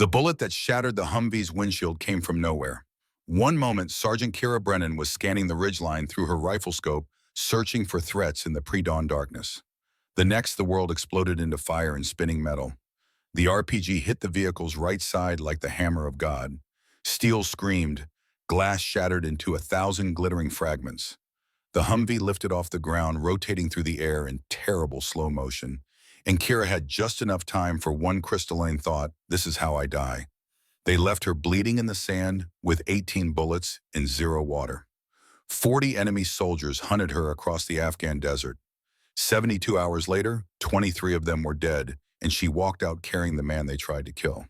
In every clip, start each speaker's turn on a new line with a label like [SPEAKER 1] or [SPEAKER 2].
[SPEAKER 1] The bullet that shattered the Humvee's windshield came from nowhere. One moment, Sergeant Kira Brennan was scanning the ridgeline through her rifle scope, searching for threats in the pre-dawn darkness. The next, the world exploded into fire and spinning metal. The RPG hit the vehicle's right side like the hammer of God. Steel screamed, glass shattered into 1,000 glittering fragments. The Humvee lifted off the ground, rotating through the air in terrible slow motion. And Kira had just enough time for one crystalline thought: this is how I die. They left her bleeding in the sand with 18 bullets and 0 water. 40 enemy soldiers hunted her across the Afghan desert. 72 hours later, 23 of them were dead, and she walked out carrying the man they tried to kill.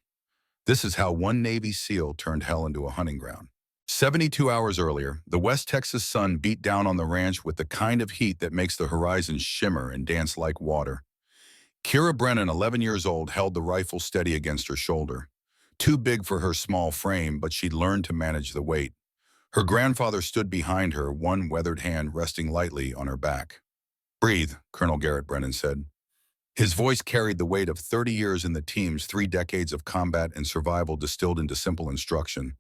[SPEAKER 1] This is how one Navy SEAL turned hell into a hunting ground. 72 hours earlier, the West Texas sun beat down on the ranch with the kind of heat that makes the horizon shimmer and dance like water. Kira Brennan, 11 years old, held the rifle steady against her shoulder. Too big for her small frame, but she'd learned to manage the weight. Her grandfather stood behind her, one weathered hand resting lightly on her back. "Breathe," Colonel Garrett Brennan said. His voice carried the weight of 30 years in the team's 3 decades of combat and survival distilled into simple instruction.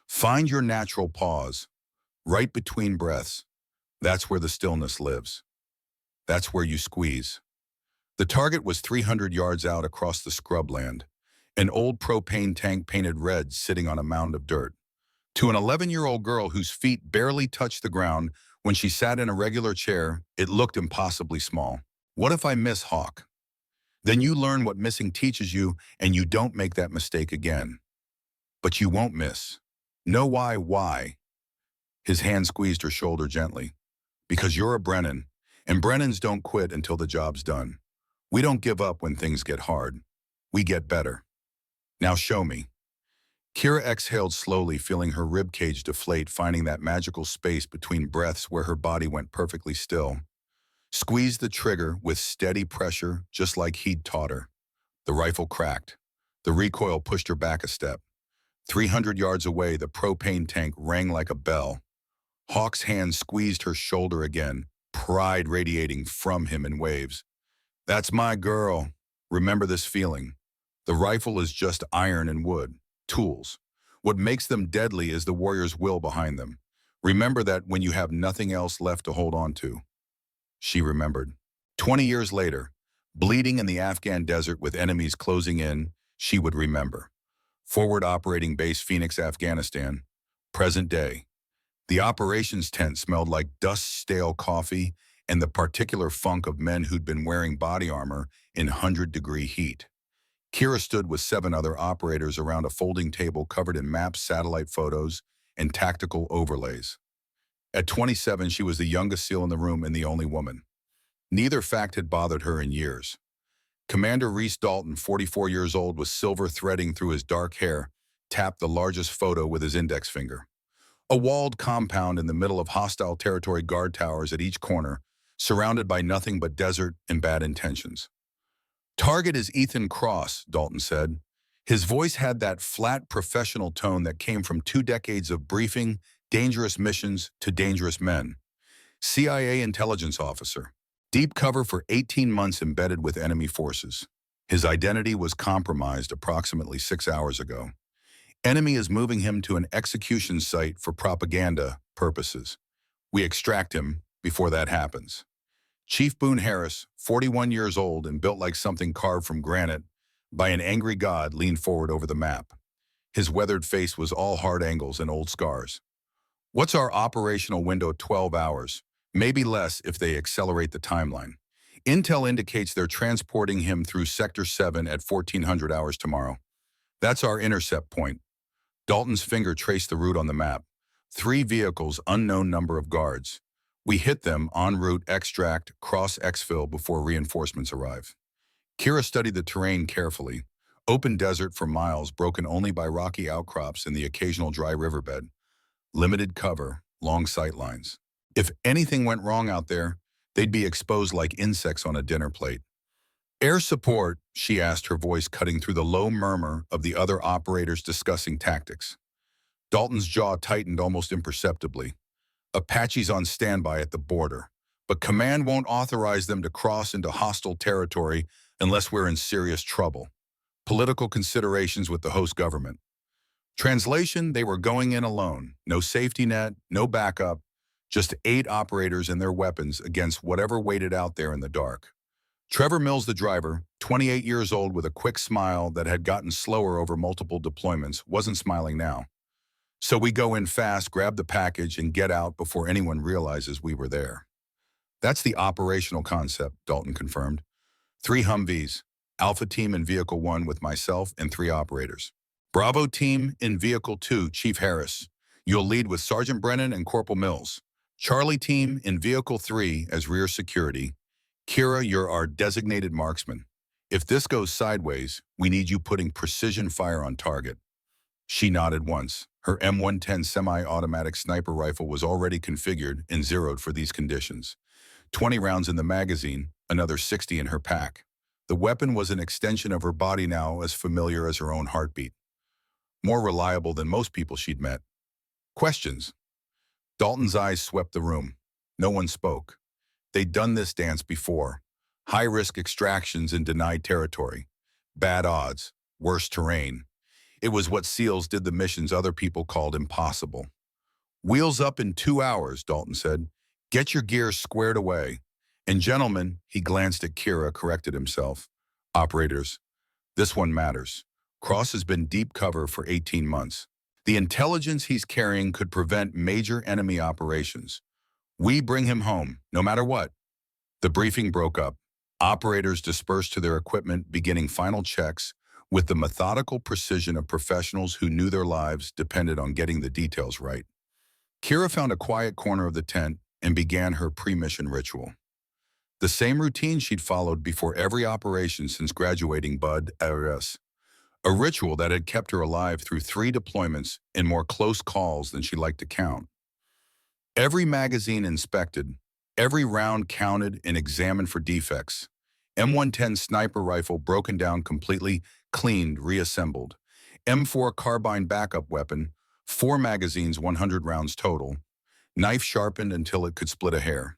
[SPEAKER 1] Find your natural pause, right between breaths. That's where the stillness lives. That's where you squeeze. The target was 300 yards out across the scrubland, an old propane tank painted red sitting on a mound of dirt. To an 11-year-old girl whose feet barely touched the ground when she sat in a regular chair, it looked impossibly small. What if I miss, Hawk? Then you learn what missing teaches you, and you don't make that mistake again. But you won't miss. Know why? Why? His hand squeezed her shoulder gently. Because you're a Brennan, and Brennans don't quit until the job's done. We don't give up when things get hard. We get better. Now show me. Kira exhaled slowly, feeling her ribcage deflate, finding that magical space between breaths where her body went perfectly still. Squeezed the trigger with steady pressure, just like he'd taught her. The rifle cracked. The recoil pushed her back a step. 300 yards away, the propane tank rang like a bell. Hawk's hand squeezed her shoulder again, pride radiating from him in waves. "That's my girl. Remember this feeling. The rifle is just iron and wood, tools. What makes them deadly is the warrior's will behind them. Remember that when you have nothing else left to hold on to." She remembered. 20 years later, bleeding in the Afghan desert with enemies closing in, she would remember. Forward Operating Base Phoenix, Afghanistan. Present day. The operations tent smelled like dust-stale coffee and the particular funk of men who'd been wearing body armor in 100-degree heat. Kira stood with 7 other operators around a folding table covered in maps, satellite photos, and tactical overlays. At 27, she was the youngest SEAL in the room and the only woman. Neither fact had bothered her in years. Commander Reese Dalton, 44 years old, with silver threading through his dark hair, tapped the largest photo with his index finger. A walled compound in the middle of hostile territory, guard towers at each corner, surrounded by nothing but desert and bad intentions. "Target is Ethan Cross," Dalton said. His voice had that flat professional tone that came from 2 decades of briefing dangerous missions to dangerous men. CIA intelligence officer. Deep cover for 18 months embedded with enemy forces. His identity was compromised approximately 6 hours ago. Enemy is moving him to an execution site for propaganda purposes. We extract him before that happens. Chief Boone Harris, 41 years old and built like something carved from granite by an angry god, leaned forward over the map. His weathered face was all hard angles and old scars. "What's our operational window? 12 hours. Maybe less if they accelerate the timeline. Intel indicates they're transporting him through Sector 7 at 1400 hours tomorrow. That's our intercept point." Dalton's finger traced the route on the map. 3 vehicles, unknown number of guards. "We hit them en route, extract, cross exfil before reinforcements arrive." Kira studied the terrain carefully. Open desert for miles, broken only by rocky outcrops and the occasional dry riverbed. Limited cover, long sight lines. If anything went wrong out there, they'd be exposed like insects on a dinner plate. "Air support?" she asked, her voice cutting through the low murmur of the other operators discussing tactics. Dalton's jaw tightened almost imperceptibly. "Apaches on standby at the border, but command won't authorize them to cross into hostile territory unless we're in serious trouble. political considerations with the host government. Translation, they were going in alone. No safety net, no backup, just 8 operators and their weapons against whatever waited out there in the dark. Trevor Mills, the driver, 28 years old with a quick smile that had gotten slower over multiple deployments, wasn't smiling now. So we go in fast, grab the package, and get out before anyone realizes we were there. That's the operational concept, Dalton confirmed. 3 Humvees, Alpha Team in Vehicle 1 with myself and 3 operators. Bravo Team in Vehicle 2, Chief Harris. You'll lead with Sergeant Brennan and Corporal Mills. Charlie Team in Vehicle 3 as rear security. Kira, you're our designated marksman. If this goes sideways, we need you putting precision fire on target. She nodded once. Her M110 semi-automatic sniper rifle was already configured and zeroed for these conditions. 20 rounds in the magazine, another 60 in her pack. The weapon was an extension of her body now, as familiar as her own heartbeat. More reliable than most people she'd met. Questions? Dalton's eyes swept the room. No one spoke. They'd done this dance before. High-risk extractions in denied territory. Bad odds. Worse terrain. It was what SEALs did the missions other people called impossible. Wheels up in 2 hours, Dalton said. Get your gear squared away. And gentlemen, he glanced at Kira, corrected himself. Operators, this one matters. Cross has been deep cover for 18 months. The intelligence he's carrying could prevent major enemy operations. We bring him home, no matter what. The briefing broke up. Operators dispersed to their equipment, beginning final checks with the methodical precision of professionals who knew their lives depended on getting the details right. Kira found a quiet corner of the tent and began her pre-mission ritual. The same routine she'd followed before every operation since graduating Bud ARS. A ritual that had kept her alive through 3 deployments and more close calls than she liked to count. Every magazine inspected, every round counted and examined for defects. M110 sniper rifle broken down completely, cleaned, reassembled. M4 carbine backup weapon, 4 magazines, 100 rounds total. Knife sharpened until it could split a hair.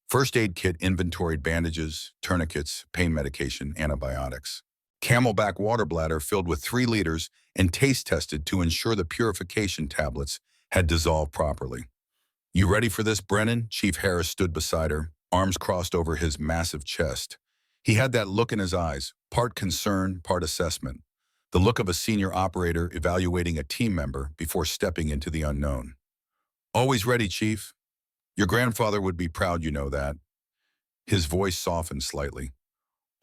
[SPEAKER 1] First aid kit inventoried bandages, tourniquets, pain medication, antibiotics. Camelback water bladder filled with 3 liters and taste tested to ensure the purification tablets had dissolved properly. You ready for this, Brennan? Chief Harris stood beside her, arms crossed over his massive chest. He had that look in his eyes, part concern, part assessment. The look of a senior operator evaluating a team member before stepping into the unknown. Always ready, Chief. Your grandfather would be proud, you know that. His voice softened slightly.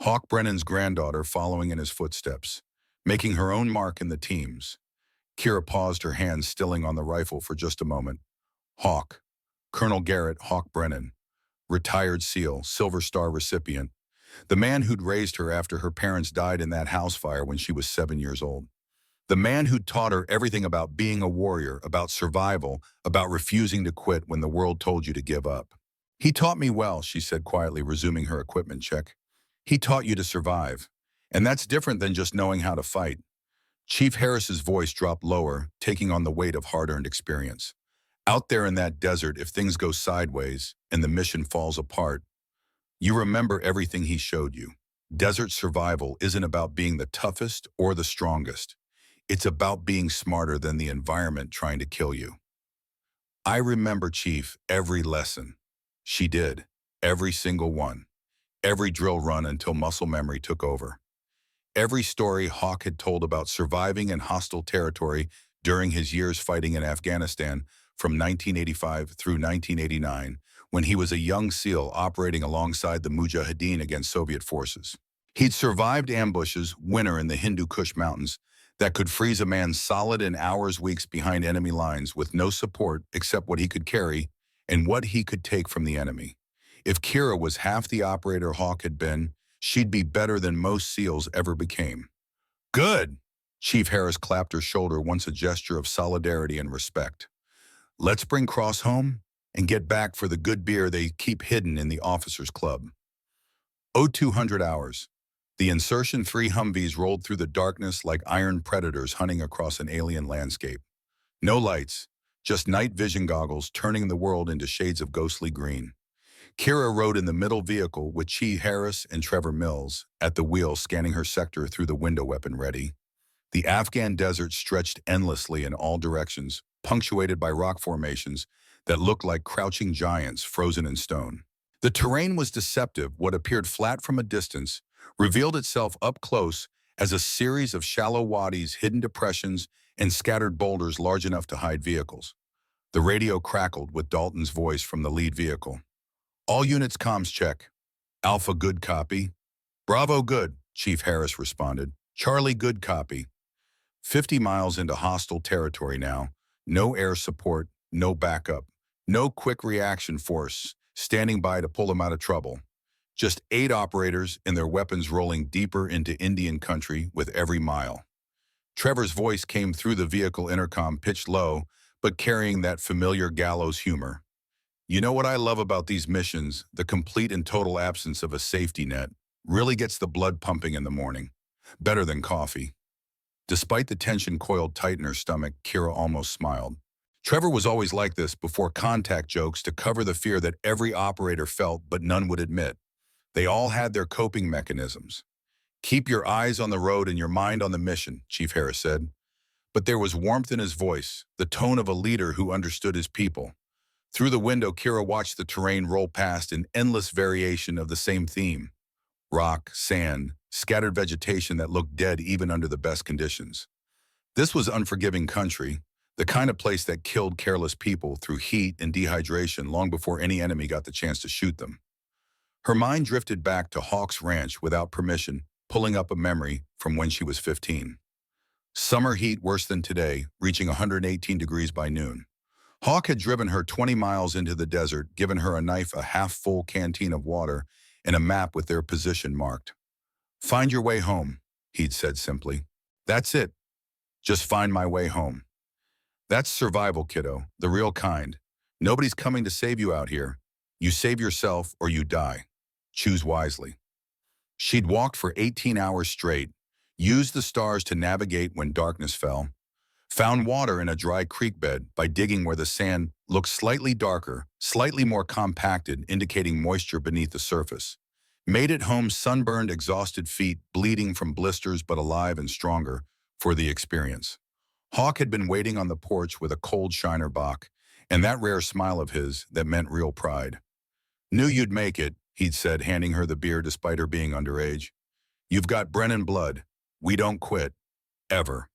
[SPEAKER 1] Hawk Brennan's granddaughter following in his footsteps, making her own mark in the teams. Kira paused, her hands stilling on the rifle for just a moment. Hawk, Colonel Garrett Hawk Brennan, retired SEAL, Silver Star recipient, the man who'd raised her after her parents died in that house fire when she was 7 years old. The man who'd taught her everything about being a warrior, about survival, about refusing to quit when the world told you to give up. He taught me well, she said quietly, resuming her equipment check. He taught you to survive. And that's different than just knowing how to fight. Chief Harris's voice dropped lower, taking on the weight of hard-earned experience. Out there in that desert, if things go sideways and the mission falls apart, you remember everything he showed you. Desert survival isn't about being the toughest or the strongest. It's about being smarter than the environment trying to kill you. I remember, Chief, every lesson. She did. Every single one. Every drill run until muscle memory took over. Every story Hawk had told about surviving in hostile territory during his years fighting in Afghanistan from 1985 through 1989, when he was a young SEAL operating alongside the Mujahideen against Soviet forces. He'd survived ambushes, winter in the Hindu Kush Mountains, that could freeze a man solid in hours, weeks behind enemy lines with no support except what he could carry and what he could take from the enemy. If Kira was half the operator Hawk had been, she'd be better than most SEALs ever became. Good! Chief Harris clapped her shoulder, once a gesture of solidarity and respect. Let's bring Cross home and get back for the good beer they keep hidden in the officers' club. 0200 hours. The Insertion 3 Humvees rolled through the darkness like iron predators hunting across an alien landscape. No lights, just night vision goggles turning the world into shades of ghostly green. Kira rode in the middle vehicle with Chi Harris and Trevor Mills at the wheel, scanning her sector through the window, weapon ready. The Afghan desert stretched endlessly in all directions, punctuated by rock formations that looked like crouching giants frozen in stone. The terrain was deceptive. What appeared flat from a distance revealed itself up close as a series of shallow wadis, hidden depressions, and scattered boulders large enough to hide vehicles. The radio crackled with Dalton's voice from the lead vehicle. "All units comms check. Alpha good copy. Bravo good," Chief Harris responded. "Charlie good copy." 50 miles into hostile territory now. No air support, no backup, no quick reaction force standing by to pull them out of trouble. Just 8 operators and their weapons rolling deeper into Indian country with every mile. Trevor's voice came through the vehicle intercom, pitched low, but carrying that familiar gallows humor. "You know what I love about these missions? The complete and total absence of a safety net really gets the blood pumping in the morning. Better than coffee." Despite the tension coiled tight in her stomach, Kira almost smiled. Trevor was always like this, before contact jokes to cover the fear that every operator felt but none would admit. They all had their coping mechanisms. "Keep your eyes on the road and your mind on the mission," Chief Harris said. But there was warmth in his voice, the tone of a leader who understood his people. Through the window, Kira watched the terrain roll past, an endless variation of the same theme. Rock, sand, scattered vegetation that looked dead even under the best conditions. This was unforgiving country, the kind of place that killed careless people through heat and dehydration long before any enemy got the chance to shoot them. Her mind drifted back to Hawk's Ranch without permission, pulling up a memory from when she was 15. Summer heat worse than today, reaching 118 degrees by noon. Hawk had driven her 20 miles into the desert, given her a knife, a half-full canteen of water, and a map with their position marked. "Find your way home," he'd said simply. "That's it. Just find my way home." That's survival, kiddo, the real kind. Nobody's coming to save you out here. You save yourself or you die. Choose wisely. She'd walked for 18 hours straight, used the stars to navigate when darkness fell, found water in a dry creek bed by digging where the sand looked slightly darker, slightly more compacted, indicating moisture beneath the surface. Made it home, sunburned, exhausted feet, bleeding from blisters but alive and stronger for the experience. Hawk had been waiting on the porch with a cold Shiner Bock, and that rare smile of his that meant real pride. "Knew you'd make it," he'd said, handing her the beer despite her being underage. "You've got Brennan blood. We don't quit. Ever."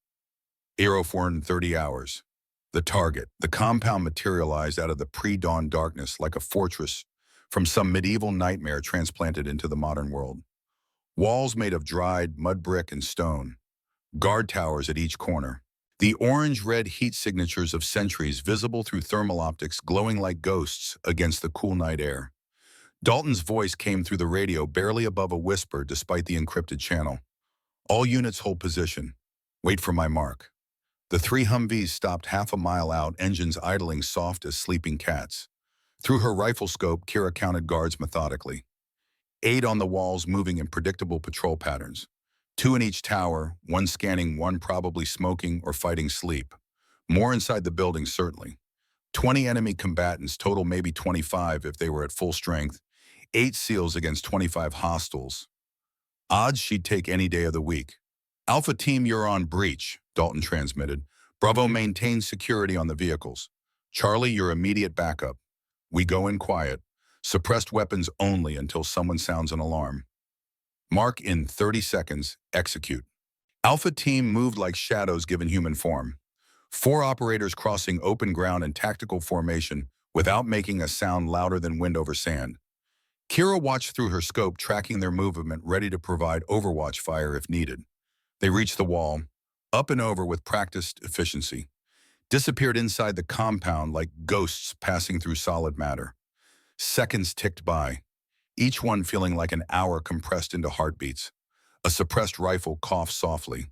[SPEAKER 1] Aero 430 hours. The target, the compound, materialized out of the pre-dawn darkness like a fortress from some medieval nightmare transplanted into the modern world. Walls made of dried mud brick and stone. Guard towers at each corner. The orange-red heat signatures of centuries visible through thermal optics, glowing like ghosts against the cool night air. Dalton's voice came through the radio, barely above a whisper despite the encrypted channel. "All units hold position. Wait for my mark." The 3 Humvees stopped half a mile out, engines idling soft as sleeping cats. Through her rifle scope, Kira counted guards methodically. 8 on the walls, moving in predictable patrol patterns. 2 in each tower, 1 scanning, 1 probably smoking or fighting sleep. More inside the building, certainly. 20 enemy combatants, total maybe 25 if they were at full strength. 8 SEALs against 25 hostiles. Odds she'd take any day of the week. "Alpha Team, you're on breach," Dalton transmitted. "Bravo maintains security on the vehicles. Charlie, your immediate backup. We go in quiet. Suppressed weapons only until someone sounds an alarm. Mark in 30 seconds. Execute." Alpha Team moved like shadows given human form. 4 operators crossing open ground in tactical formation without making a sound louder than wind over sand. Kira watched through her scope, tracking their movement, ready to provide overwatch fire if needed. They reached the wall, up and over with practiced efficiency. Disappeared inside the compound like ghosts passing through solid matter. Seconds ticked by, each one feeling like an hour compressed into heartbeats. A suppressed rifle coughed softly.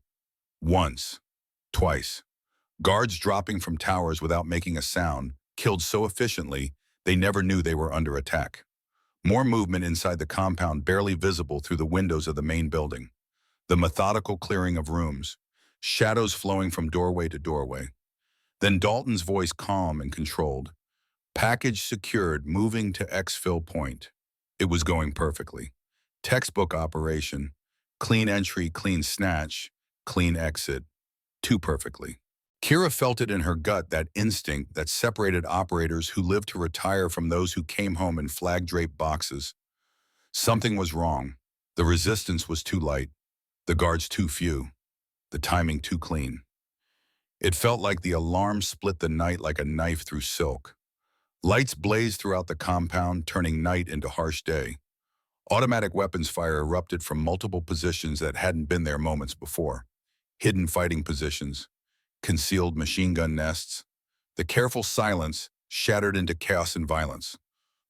[SPEAKER 1] Once. Twice. Guards dropping from towers without making a sound, killed so efficiently they never knew they were under attack. More movement inside the compound, barely visible through the windows of the main building. The methodical clearing of rooms, shadows flowing from doorway to doorway. Then Dalton's voice, calm and controlled. Package secured, moving to exfil point. It was going perfectly. Textbook operation. Clean entry, clean snatch, clean exit. Too perfectly. Kira felt it in her gut, that instinct that separated operators who lived to retire from those who came home in flag-draped boxes. Something was wrong. The resistance was too light, the guards too few, the timing too clean. It felt like the alarm split the night like a knife through silk. Lights blazed throughout the compound, turning night into harsh day. Automatic weapons fire erupted from multiple positions that hadn't been there moments before. Hidden fighting positions, concealed machine gun nests. The careful silence shattered into chaos and violence.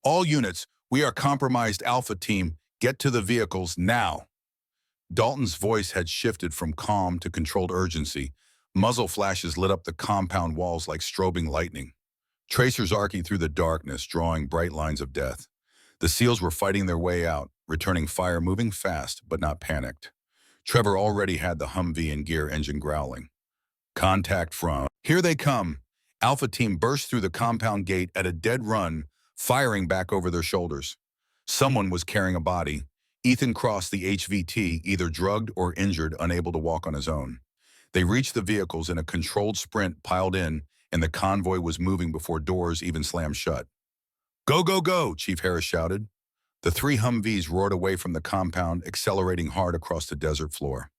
[SPEAKER 1] All units, we are compromised. Alpha Team, get to the vehicles now. Dalton's voice had shifted from calm to controlled urgency. Muzzle flashes lit up the compound walls like strobing lightning. Tracers arcing through the darkness, drawing bright lines of death. The SEALs were fighting their way out, returning fire, moving fast but not panicked. Trevor already had the Humvee in gear, engine growling. Contact from. Here they come. Alpha Team burst through the compound gate at a dead run, firing back over their shoulders. Someone was carrying a body. Ethan crossed the HVT, either drugged or injured, unable to walk on his own. They reached the vehicles in a controlled sprint, piled in, and the convoy was moving before doors even slammed shut. Go, go, go, Chief Harris shouted. The three Humvees roared away from the compound, accelerating hard across the desert floor.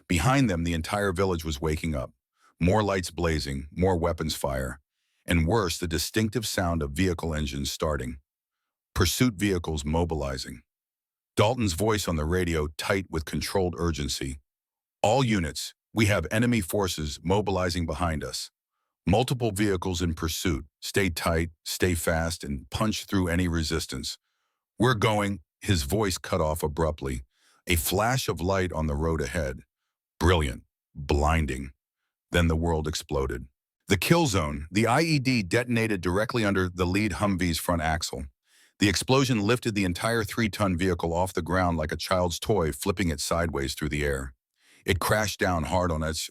[SPEAKER 1] Behind them, the entire village was waking up. More lights blazing, more weapons fire, and worse, the distinctive sound of vehicle engines starting. Pursuit vehicles mobilizing. Dalton's voice on the radio, tight with controlled urgency. All units, we have enemy forces mobilizing behind us. Multiple vehicles in pursuit. Stay tight, stay fast, and punch through any resistance. We're going. His voice cut off abruptly. A flash of light on the road ahead. Brilliant. Blinding. Then the world exploded. The kill zone. The IED detonated directly under the lead Humvee's front axle. The explosion lifted the entire 3-ton vehicle off the ground like a child's toy, flipping it sideways through the air. It crashed down hard on its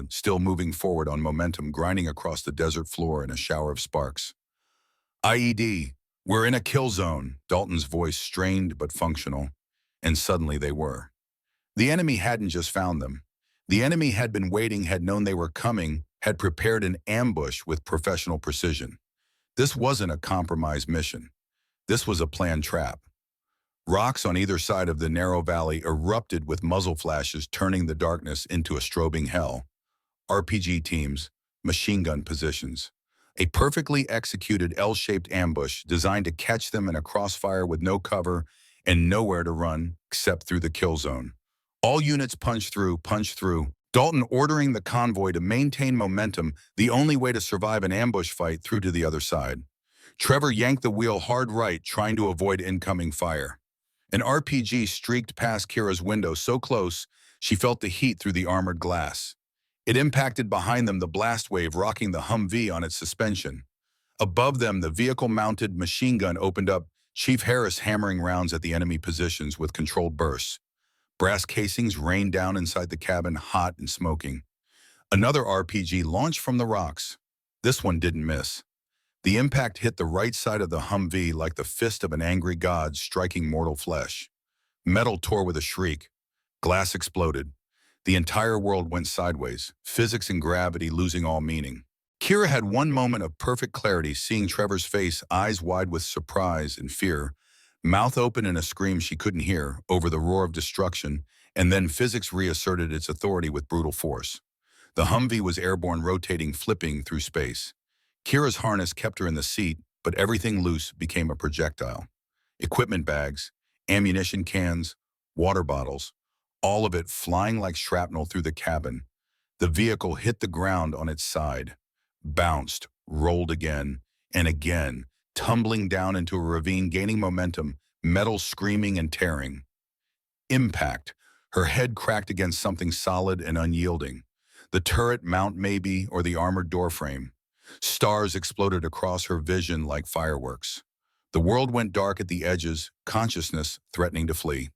[SPEAKER 1] still moving forward on momentum, grinding across the desert floor in a shower of sparks. IED, we're in a kill zone, Dalton's voice strained but functional. And suddenly they were. The enemy hadn't just found them. The enemy had been waiting, had known they were coming, had prepared an ambush with professional precision. This wasn't a compromised mission. This was a planned trap. Rocks on either side of the narrow valley erupted with muzzle flashes, turning the darkness into a strobing hell. RPG teams, machine gun positions. A perfectly executed L-shaped ambush designed to catch them in a crossfire with no cover and nowhere to run except through the kill zone. All units punch through, Dalton ordering the convoy to maintain momentum, the only way to survive an ambush fight, through to the other side. Trevor yanked the wheel hard right, trying to avoid incoming fire. An RPG streaked past Kira's window so close, she felt the heat through the armored glass. It impacted behind them, the blast wave rocking the Humvee on its suspension. Above them, the vehicle-mounted machine gun opened up, Chief Harris hammering rounds at the enemy positions with controlled bursts. Brass casings rained down inside the cabin, hot and smoking. Another RPG launched from the rocks. This one didn't miss. The impact hit the right side of the Humvee like the fist of an angry god striking mortal flesh. Metal tore with a shriek. Glass exploded. The entire world went sideways, physics and gravity losing all meaning. Kira had one moment of perfect clarity, seeing Trevor's face, eyes wide with surprise and fear, mouth open in a scream she couldn't hear over the roar of destruction, and then physics reasserted its authority with brutal force. The Humvee was airborne, rotating, flipping through space. Kira's harness kept her in the seat, but everything loose became a projectile. Equipment bags, ammunition cans, water bottles, all of it flying like shrapnel through the cabin. The vehicle hit the ground on its side, bounced, rolled again, and again, tumbling down into a ravine, gaining momentum, metal screaming and tearing. Impact. Her head cracked against something solid and unyielding. The turret mount maybe, or the armored doorframe. Stars exploded across her vision like fireworks. The world went dark at the edges, consciousness threatening to flee.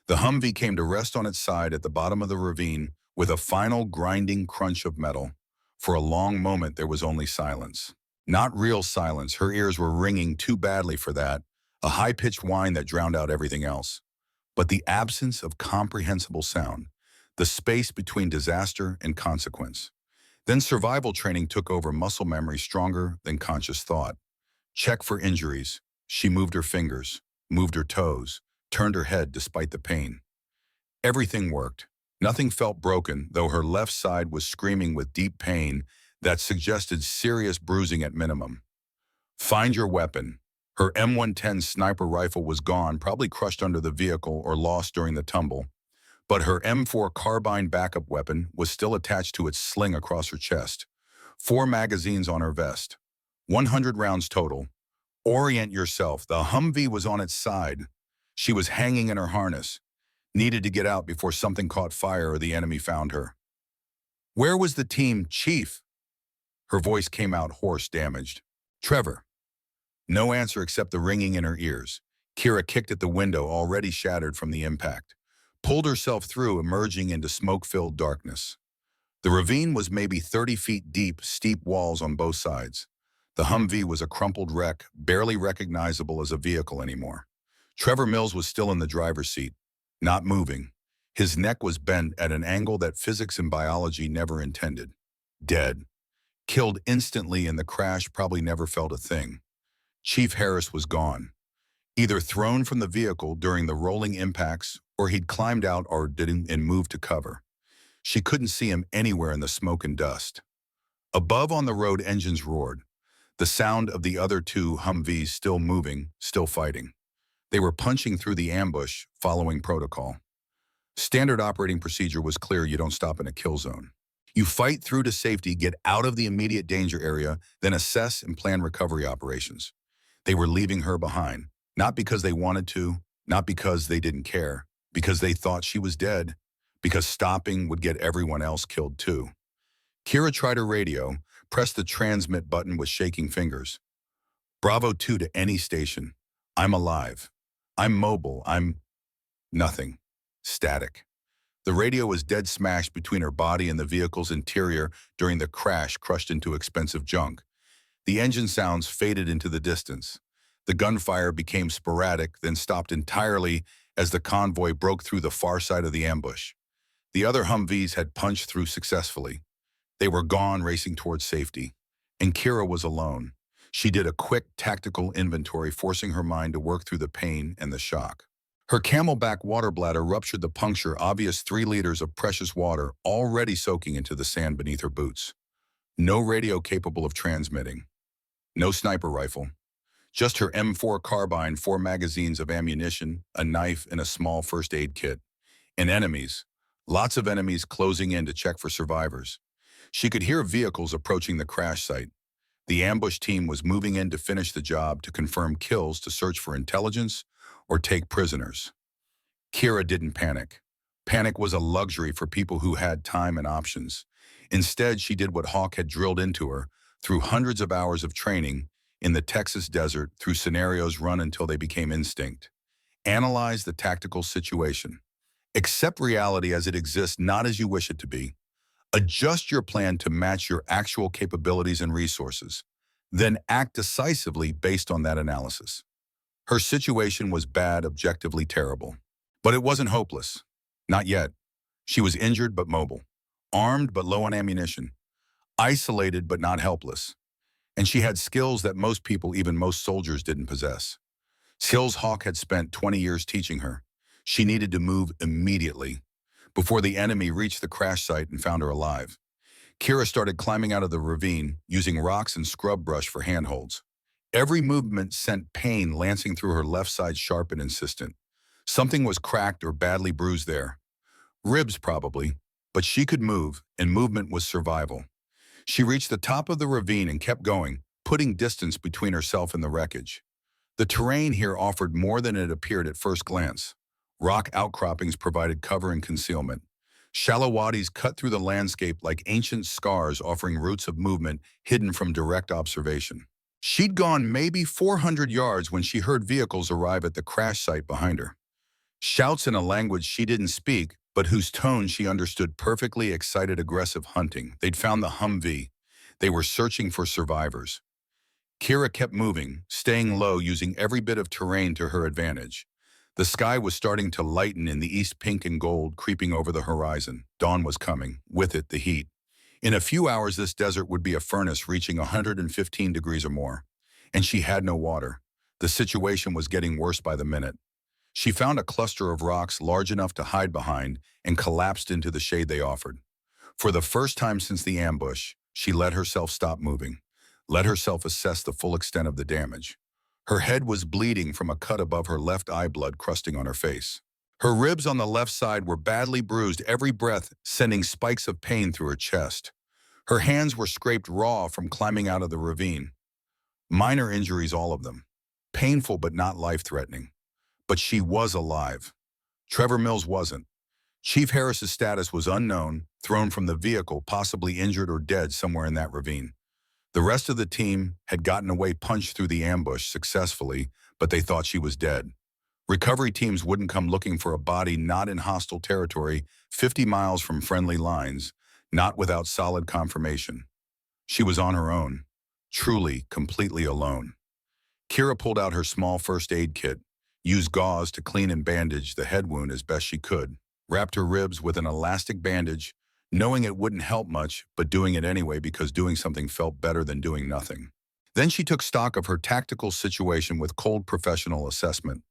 [SPEAKER 1] The Humvee came to rest on its side at the bottom of the ravine with a final grinding crunch of metal. For a long moment there was only silence. Not real silence, her ears were ringing too badly for that, a high-pitched whine that drowned out everything else. But the absence of comprehensible sound, the space between disaster and consequence. Then survival training took over muscle memory stronger than conscious thought. Check for injuries. She moved her fingers, moved her toes, turned her head despite the pain. Everything worked. Nothing felt broken, though her left side was screaming with deep pain that suggested serious bruising at minimum. Find your weapon. Her M110 sniper rifle was gone, probably crushed under the vehicle or lost during the tumble. But her M4 carbine backup weapon was still attached to its sling across her chest. 4 magazines on her vest. 100 rounds total. Orient yourself. The Humvee was on its side. She was hanging in her harness. Needed to get out before something caught fire or the enemy found her. Where was the team, Chief? Her voice came out hoarse, damaged. Trevor. No answer except the ringing in her ears. Kira kicked at the window, already shattered from the impact. Pulled herself through, emerging into smoke-filled darkness. The ravine was maybe 30 feet deep, steep walls on both sides. The Humvee was a crumpled wreck, barely recognizable as a vehicle anymore. Trevor Mills was still in the driver's seat, not moving. His neck was bent at an angle that physics and biology never intended. Dead. Killed instantly in the crash, probably never felt a thing. Chief Harris was gone. Either thrown from the vehicle during the rolling impacts, or he'd climbed out or didn't and moved to cover. She couldn't see him anywhere in the smoke and dust. Above on the road, engines roared. The sound of the other 2 Humvees still moving, still fighting. They were punching through the ambush, following protocol. Standard operating procedure was clear: you don't stop in a kill zone. You fight through to safety, get out of the immediate danger area, then assess and plan recovery operations. They were leaving her behind, not because they wanted to, not because they didn't care, because they thought she was dead, because stopping would get everyone else killed too. Kira tried her radio, pressed the transmit button with shaking fingers. Bravo 2 to any station. I'm alive. I'm mobile. I'm nothing. Static. The radio was dead smashed between her body and the vehicle's interior during the crash, crushed into expensive junk. The engine sounds faded into the distance. The gunfire became sporadic, then stopped entirely as the convoy broke through the far side of the ambush. The other Humvees had punched through successfully. They were gone, racing towards safety. And Kira was alone. She did a quick tactical inventory, forcing her mind to work through the pain and the shock. Her camelback water bladder ruptured the puncture, obvious 3 liters of precious water already soaking into the sand beneath her boots. No radio capable of transmitting. No sniper rifle. Just her M4 carbine, 4 magazines of ammunition, a knife, and a small first aid kit. And enemies. Lots of enemies closing in to check for survivors. She could hear vehicles approaching the crash site. The ambush team was moving in to finish the job, to confirm kills, to search for intelligence, or take prisoners. Kira didn't panic. Panic was a luxury for people who had time and options. Instead, she did what Hawk had drilled into her, through hundreds of hours of training, in the Texas desert, through scenarios run until they became instinct. Analyze the tactical situation. Accept reality as it exists, not as you wish it to be. Adjust your plan to match your actual capabilities and resources. Then act decisively based on that analysis. Her situation was bad, objectively terrible. But it wasn't hopeless. Not yet. She was injured but mobile. Armed but low on ammunition. Isolated but not helpless. And she had skills that most people, even most soldiers, didn't possess. Skills Hawk had spent 20 years teaching her. She needed to move immediately, before the enemy reached the crash site and found her alive. Kira started climbing out of the ravine, using rocks and scrub brush for handholds. Every movement sent pain lancing through her left side, sharp and insistent. Something was cracked or badly bruised there. Ribs probably, but she could move, and movement was survival. She reached the top of the ravine and kept going, putting distance between herself and the wreckage. The terrain here offered more than it appeared at first glance. Rock outcroppings provided cover and concealment. Shallow wadis cut through the landscape like ancient scars, offering routes of movement hidden from direct observation. She'd gone maybe 400 yards when she heard vehicles arrive at the crash site behind her. Shouts in a language she didn't speak, but whose tone she understood perfectly: excited, aggressive hunting. They'd found the Humvee. They were searching for survivors. Kira kept moving, staying low, using every bit of terrain to her advantage. The sky was starting to lighten in the east, pink and gold creeping over the horizon. Dawn was coming, with it the heat. In a few hours, this desert would be a furnace reaching 115 degrees or more. And she had no water. The situation was getting worse by the minute. She found a cluster of rocks large enough to hide behind and collapsed into the shade they offered. For the first time since the ambush, she let herself stop moving, let herself assess the full extent of the damage. Her head was bleeding from a cut above her left eye, blood crusting on her face. Her ribs on the left side were badly bruised, every breath sending spikes of pain through her chest. Her hands were scraped raw from climbing out of the ravine. Minor injuries, all of them. Painful but not life-threatening. But she was alive. Trevor Mills wasn't. Chief Harris's status was unknown, thrown from the vehicle, possibly injured or dead somewhere in that ravine. The rest of the team had gotten away, punched through the ambush successfully, but they thought she was dead. Recovery teams wouldn't come looking for a body not in hostile territory, 50 miles from friendly lines, not without solid confirmation. She was on her own, truly, completely alone. Kira pulled out her small first aid kit, used gauze to clean and bandage the head wound as best she could, wrapped her ribs with an elastic bandage, knowing it wouldn't help much, but doing it anyway because doing something felt better than doing nothing. Then she took stock of her tactical situation with cold professional assessment.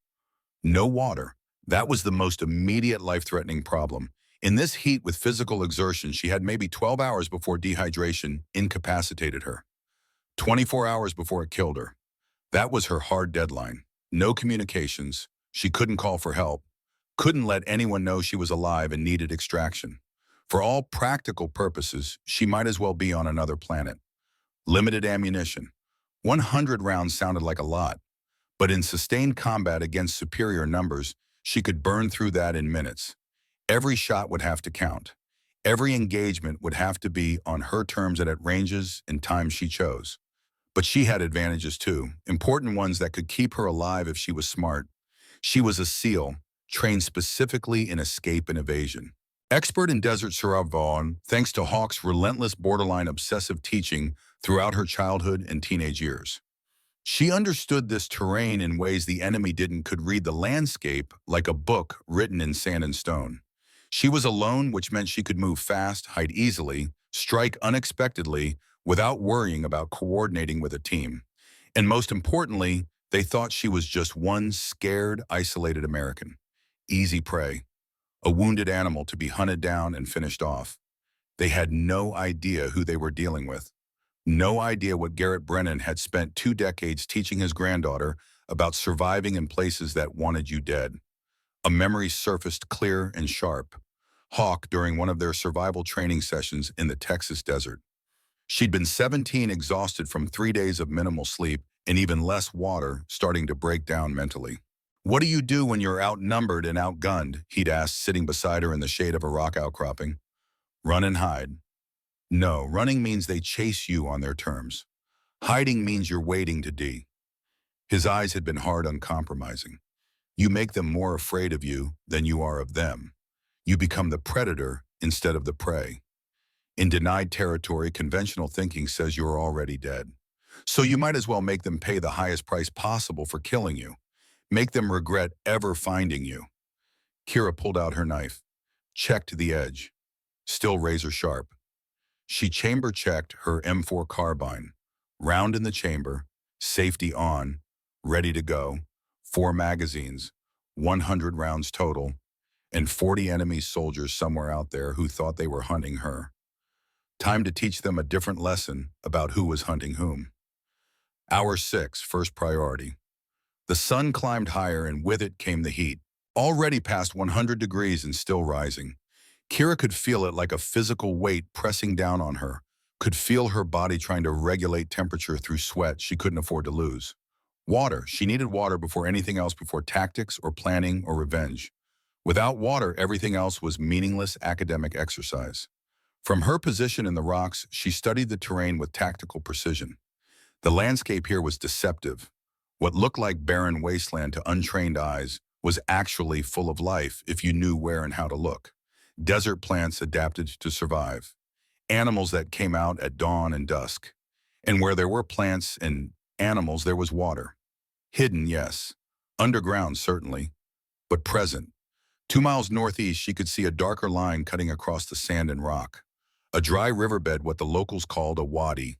[SPEAKER 1] No water. That was the most immediate life-threatening problem. In this heat with physical exertion, she had maybe 12 hours before dehydration incapacitated her. 24 hours before it killed her. That was her hard deadline. No communications. She couldn't call for help. Couldn't let anyone know she was alive and needed extraction. For all practical purposes, she might as well be on another planet. Limited ammunition. 100 rounds sounded like a lot, but in sustained combat against superior numbers, she could burn through that in minutes. Every shot would have to count. Every engagement would have to be on her terms and at ranges and times she chose. But she had advantages too, important ones that could keep her alive if she was smart. She was a SEAL, trained specifically in escape and evasion. Expert in desert survival, thanks to Hawk's relentless, borderline obsessive teaching throughout her childhood and teenage years. She understood this terrain in ways the enemy didn't, could read the landscape like a book written in sand and stone. She was alone, which meant she could move fast, hide easily, strike unexpectedly without worrying about coordinating with a team. And most importantly, they thought she was just one scared, isolated American. Easy prey. A wounded animal to be hunted down and finished off. They had no idea who they were dealing with. No idea what Garrett Brennan had spent 2 decades teaching his granddaughter about surviving in places that wanted you dead. A memory surfaced clear and sharp. Hawk during one of their survival training sessions in the Texas desert. She'd been 17, exhausted from 3 days of minimal sleep and even less water, starting to break down mentally. "What do you do when you're outnumbered and outgunned?" he'd asked, sitting beside her in the shade of a rock outcropping. "Run and hide." "No, running means they chase you on their terms. Hiding means you're waiting to die." His eyes had been hard, uncompromising. "You make them more afraid of you than you are of them. You become the predator instead of the prey. In denied territory, conventional thinking says you're already dead. So you might as well make them pay the highest price possible for killing you. Make them regret ever finding you." Kira pulled out her knife, checked the edge, still razor sharp. She chamber-checked her M4 carbine, round in the chamber, safety on, ready to go, 4 magazines, 100 rounds total, and 40 enemy soldiers somewhere out there who thought they were hunting her. Time to teach them a different lesson about who was hunting whom. Hour 6, first priority. The sun climbed higher, and with it came the heat. Already past 100 degrees and still rising. Kira could feel it like a physical weight pressing down on her, could feel her body trying to regulate temperature through sweat she couldn't afford to lose. Water. She needed water before anything else, before tactics or planning or revenge. Without water, everything else was meaningless academic exercise. From her position in the rocks, she studied the terrain with tactical precision. The landscape here was deceptive. What looked like barren wasteland to untrained eyes was actually full of life if you knew where and how to look. Desert plants adapted to survive. Animals that came out at dawn and dusk. And where there were plants and animals, there was water. Hidden, yes. Underground, certainly, but present. 2 miles northeast, she could see a darker line cutting across the sand and rock. A dry riverbed, what the locals called a wadi.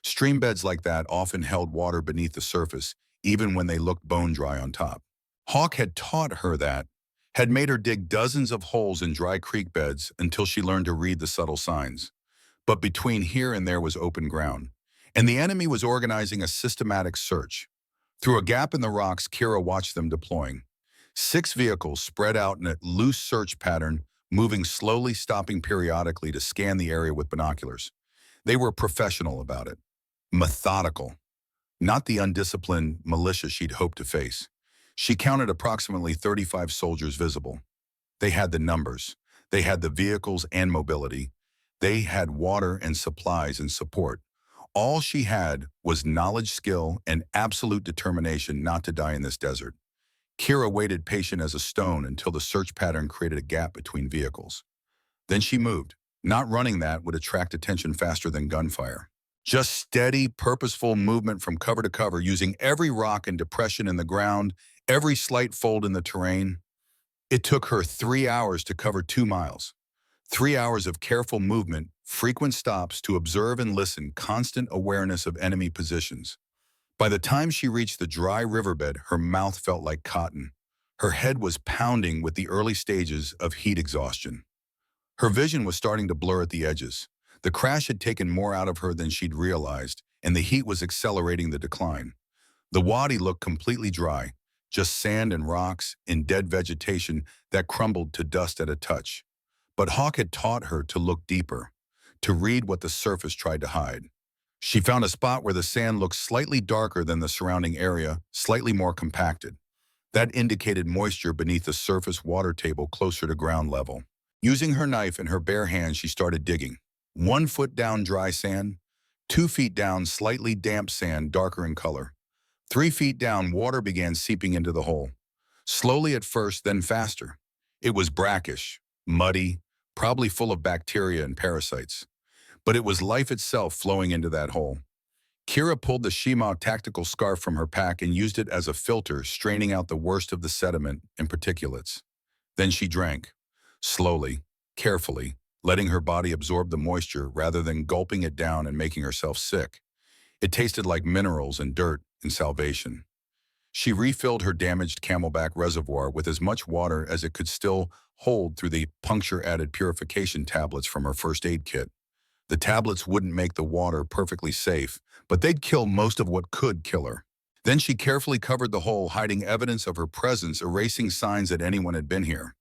[SPEAKER 1] Stream beds like that often held water beneath the surface, even when they looked bone dry on top. Hawk had taught her that, had made her dig dozens of holes in dry creek beds until she learned to read the subtle signs. But between here and there was open ground, and the enemy was organizing a systematic search. Through a gap in the rocks, Kira watched them deploying. 6 vehicles spread out in a loose search pattern, moving slowly, stopping periodically to scan the area with binoculars. They were professional about it, methodical, not the undisciplined militia she'd hoped to face. She counted approximately 35 soldiers visible. They had the numbers. They had the vehicles and mobility. They had water and supplies and support. All she had was knowledge, skill, and absolute determination not to die in this desert. Kira waited patient as a stone until the search pattern created a gap between vehicles. Then she moved. Not running, that would attract attention faster than gunfire. Just steady, purposeful movement from cover to cover, using every rock and depression in the ground, every slight fold in the terrain. It took her 3 hours to cover 2 miles. 3 hours of careful movement, frequent stops to observe and listen, constant awareness of enemy positions. By the time she reached the dry riverbed, her mouth felt like cotton. Her head was pounding with the early stages of heat exhaustion. Her vision was starting to blur at the edges. The crash had taken more out of her than she'd realized, and the heat was accelerating the decline. The wadi looked completely dry, just sand and rocks and dead vegetation that crumbled to dust at a touch. But Hawk had taught her to look deeper, to read what the surface tried to hide. She found a spot where the sand looked slightly darker than the surrounding area, slightly more compacted. That indicated moisture beneath the surface water table closer to ground level. Using her knife in her bare hand, she started digging. 1 foot down, dry sand. 2 feet down, slightly damp sand, darker in color. 3 feet down, water began seeping into the hole. Slowly at first, then faster. It was brackish, muddy, probably full of bacteria and parasites. But it was life itself flowing into that hole. Kira pulled the Shima tactical scarf from her pack and used it as a filter, straining out the worst of the sediment and particulates. Then she drank, slowly, carefully, letting her body absorb the moisture rather than gulping it down and making herself sick. It tasted like minerals and dirt and salvation. She refilled her damaged Camelback reservoir with as much water as it could still hold through the puncture-added purification tablets from her first aid kit. The tablets wouldn't make the water perfectly safe, but they'd kill most of what could kill her. Then she carefully covered the hole, hiding evidence of her presence, erasing signs that anyone had been here.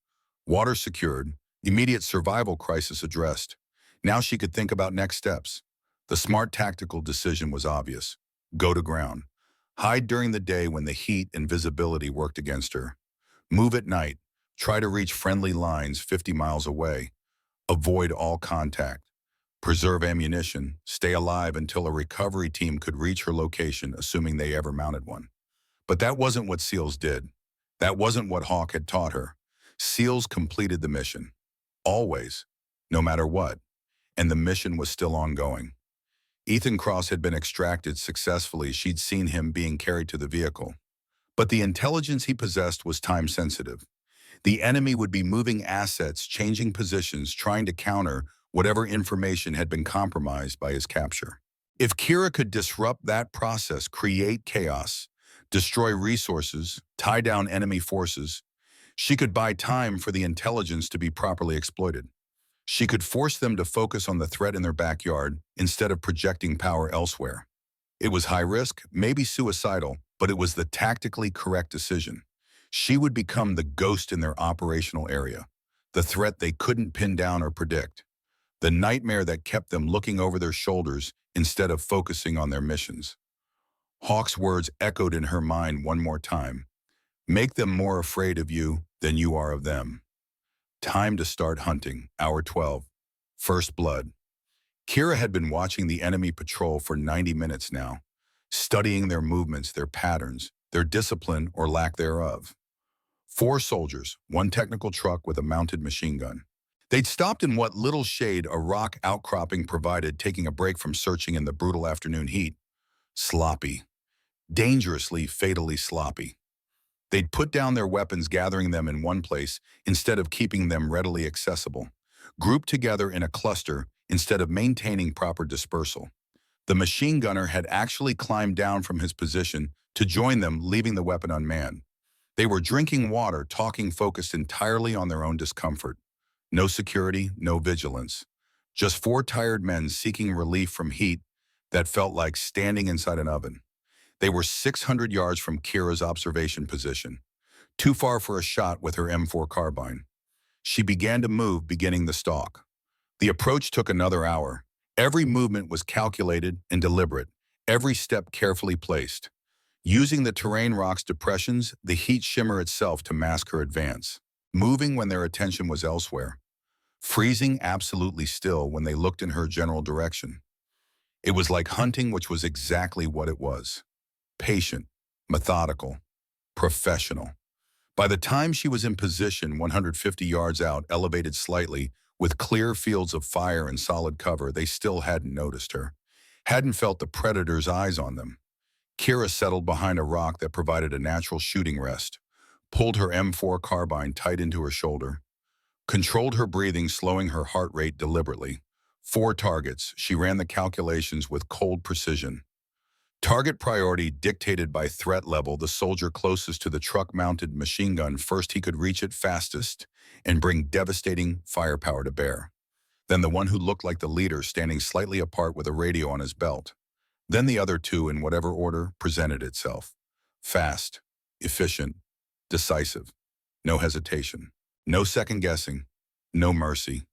[SPEAKER 1] Water secured, immediate survival crisis addressed. Now she could think about next steps. The smart tactical decision was obvious. Go to ground. Hide during the day when the heat and visibility worked against her. Move at night. Try to reach friendly lines 50 miles away. Avoid all contact. Preserve ammunition. Stay alive until a recovery team could reach her location, assuming they ever mounted one. But that wasn't what SEALs did. That wasn't what Hawk had taught her. SEALs completed the mission. Always. No matter what. And the mission was still ongoing. Ethan Cross had been extracted successfully. She'd seen him being carried to the vehicle. But the intelligence he possessed was time-sensitive. The enemy would be moving assets, changing positions, trying to counter whatever information had been compromised by his capture. If Kira could disrupt that process, create chaos, destroy resources, tie down enemy forces, she could buy time for the intelligence to be properly exploited. She could force them to focus on the threat in their backyard instead of projecting power elsewhere. It was high risk, maybe suicidal, but it was the tactically correct decision. She would become the ghost in their operational area, the threat they couldn't pin down or predict, the nightmare that kept them looking over their shoulders instead of focusing on their missions. Hawk's words echoed in her mind one more time. Make them more afraid of you than you are of them. Time to start hunting. Hour 12. First blood. Kira had been watching the enemy patrol for 90 minutes now, studying their movements, their patterns, their discipline or lack thereof. 4 soldiers, 1 technical truck with a mounted machine gun. They'd stopped in what little shade a rock outcropping provided, taking a break from searching in the brutal afternoon heat. Sloppy. dangerously, fatally sloppy. They'd put down their weapons, gathering them in one place instead of keeping them readily accessible, grouped together in a cluster instead of maintaining proper dispersal. The machine gunner had actually climbed down from his position to join them, leaving the weapon unmanned. They were drinking water, talking, focused entirely on their own discomfort. No security, no vigilance. Just four tired men seeking relief from heat that felt like standing inside an oven. They were 600 yards from Kira's observation position, too far for a shot with her M4 carbine. She began to move, beginning the stalk. The approach took another hour. Every movement was calculated and deliberate, every step carefully placed. Using the terrain rock's depressions, the heat shimmer itself to mask her advance. Moving when their attention was elsewhere. Freezing absolutely still when they looked in her general direction. It was like hunting, which was exactly what it was. Patient, methodical, professional. By the time she was in position 150 yards out, elevated slightly, with clear fields of fire and solid cover, they still hadn't noticed her, hadn't felt the predator's eyes on them. Kira settled behind a rock that provided a natural shooting rest, pulled her M4 carbine tight into her shoulder, controlled her breathing, slowing her heart rate deliberately. 4 targets, she ran the calculations with cold precision. Target priority dictated by threat level, the soldier closest to the truck-mounted machine gun first, he could reach it fastest and bring devastating firepower to bear. Then the one who looked like the leader, standing slightly apart with a radio on his belt. Then the other two, in whatever order presented itself. Fast, efficient, decisive. No hesitation. No second guessing. No mercy.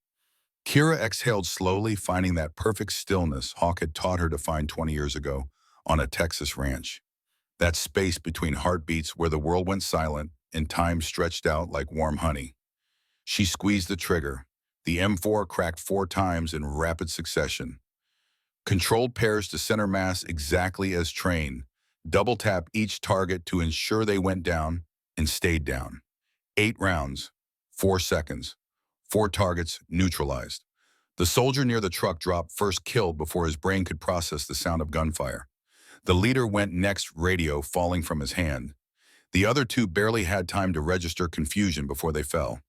[SPEAKER 1] Kira exhaled slowly, finding that perfect stillness Hawk had taught her to find 20 years ago on a Texas ranch. That space between heartbeats where the world went silent and time stretched out like warm honey. She squeezed the trigger. The M4 cracked 4 times in rapid succession. Controlled pairs to center mass exactly as trained. Double tap each target to ensure they went down and stayed down. 8 rounds, 4 seconds. 4 targets neutralized. The soldier near the truck dropped first, killed before his brain could process the sound of gunfire. The leader went next, radio falling from his hand. The other 2 barely had time to register confusion before they fell.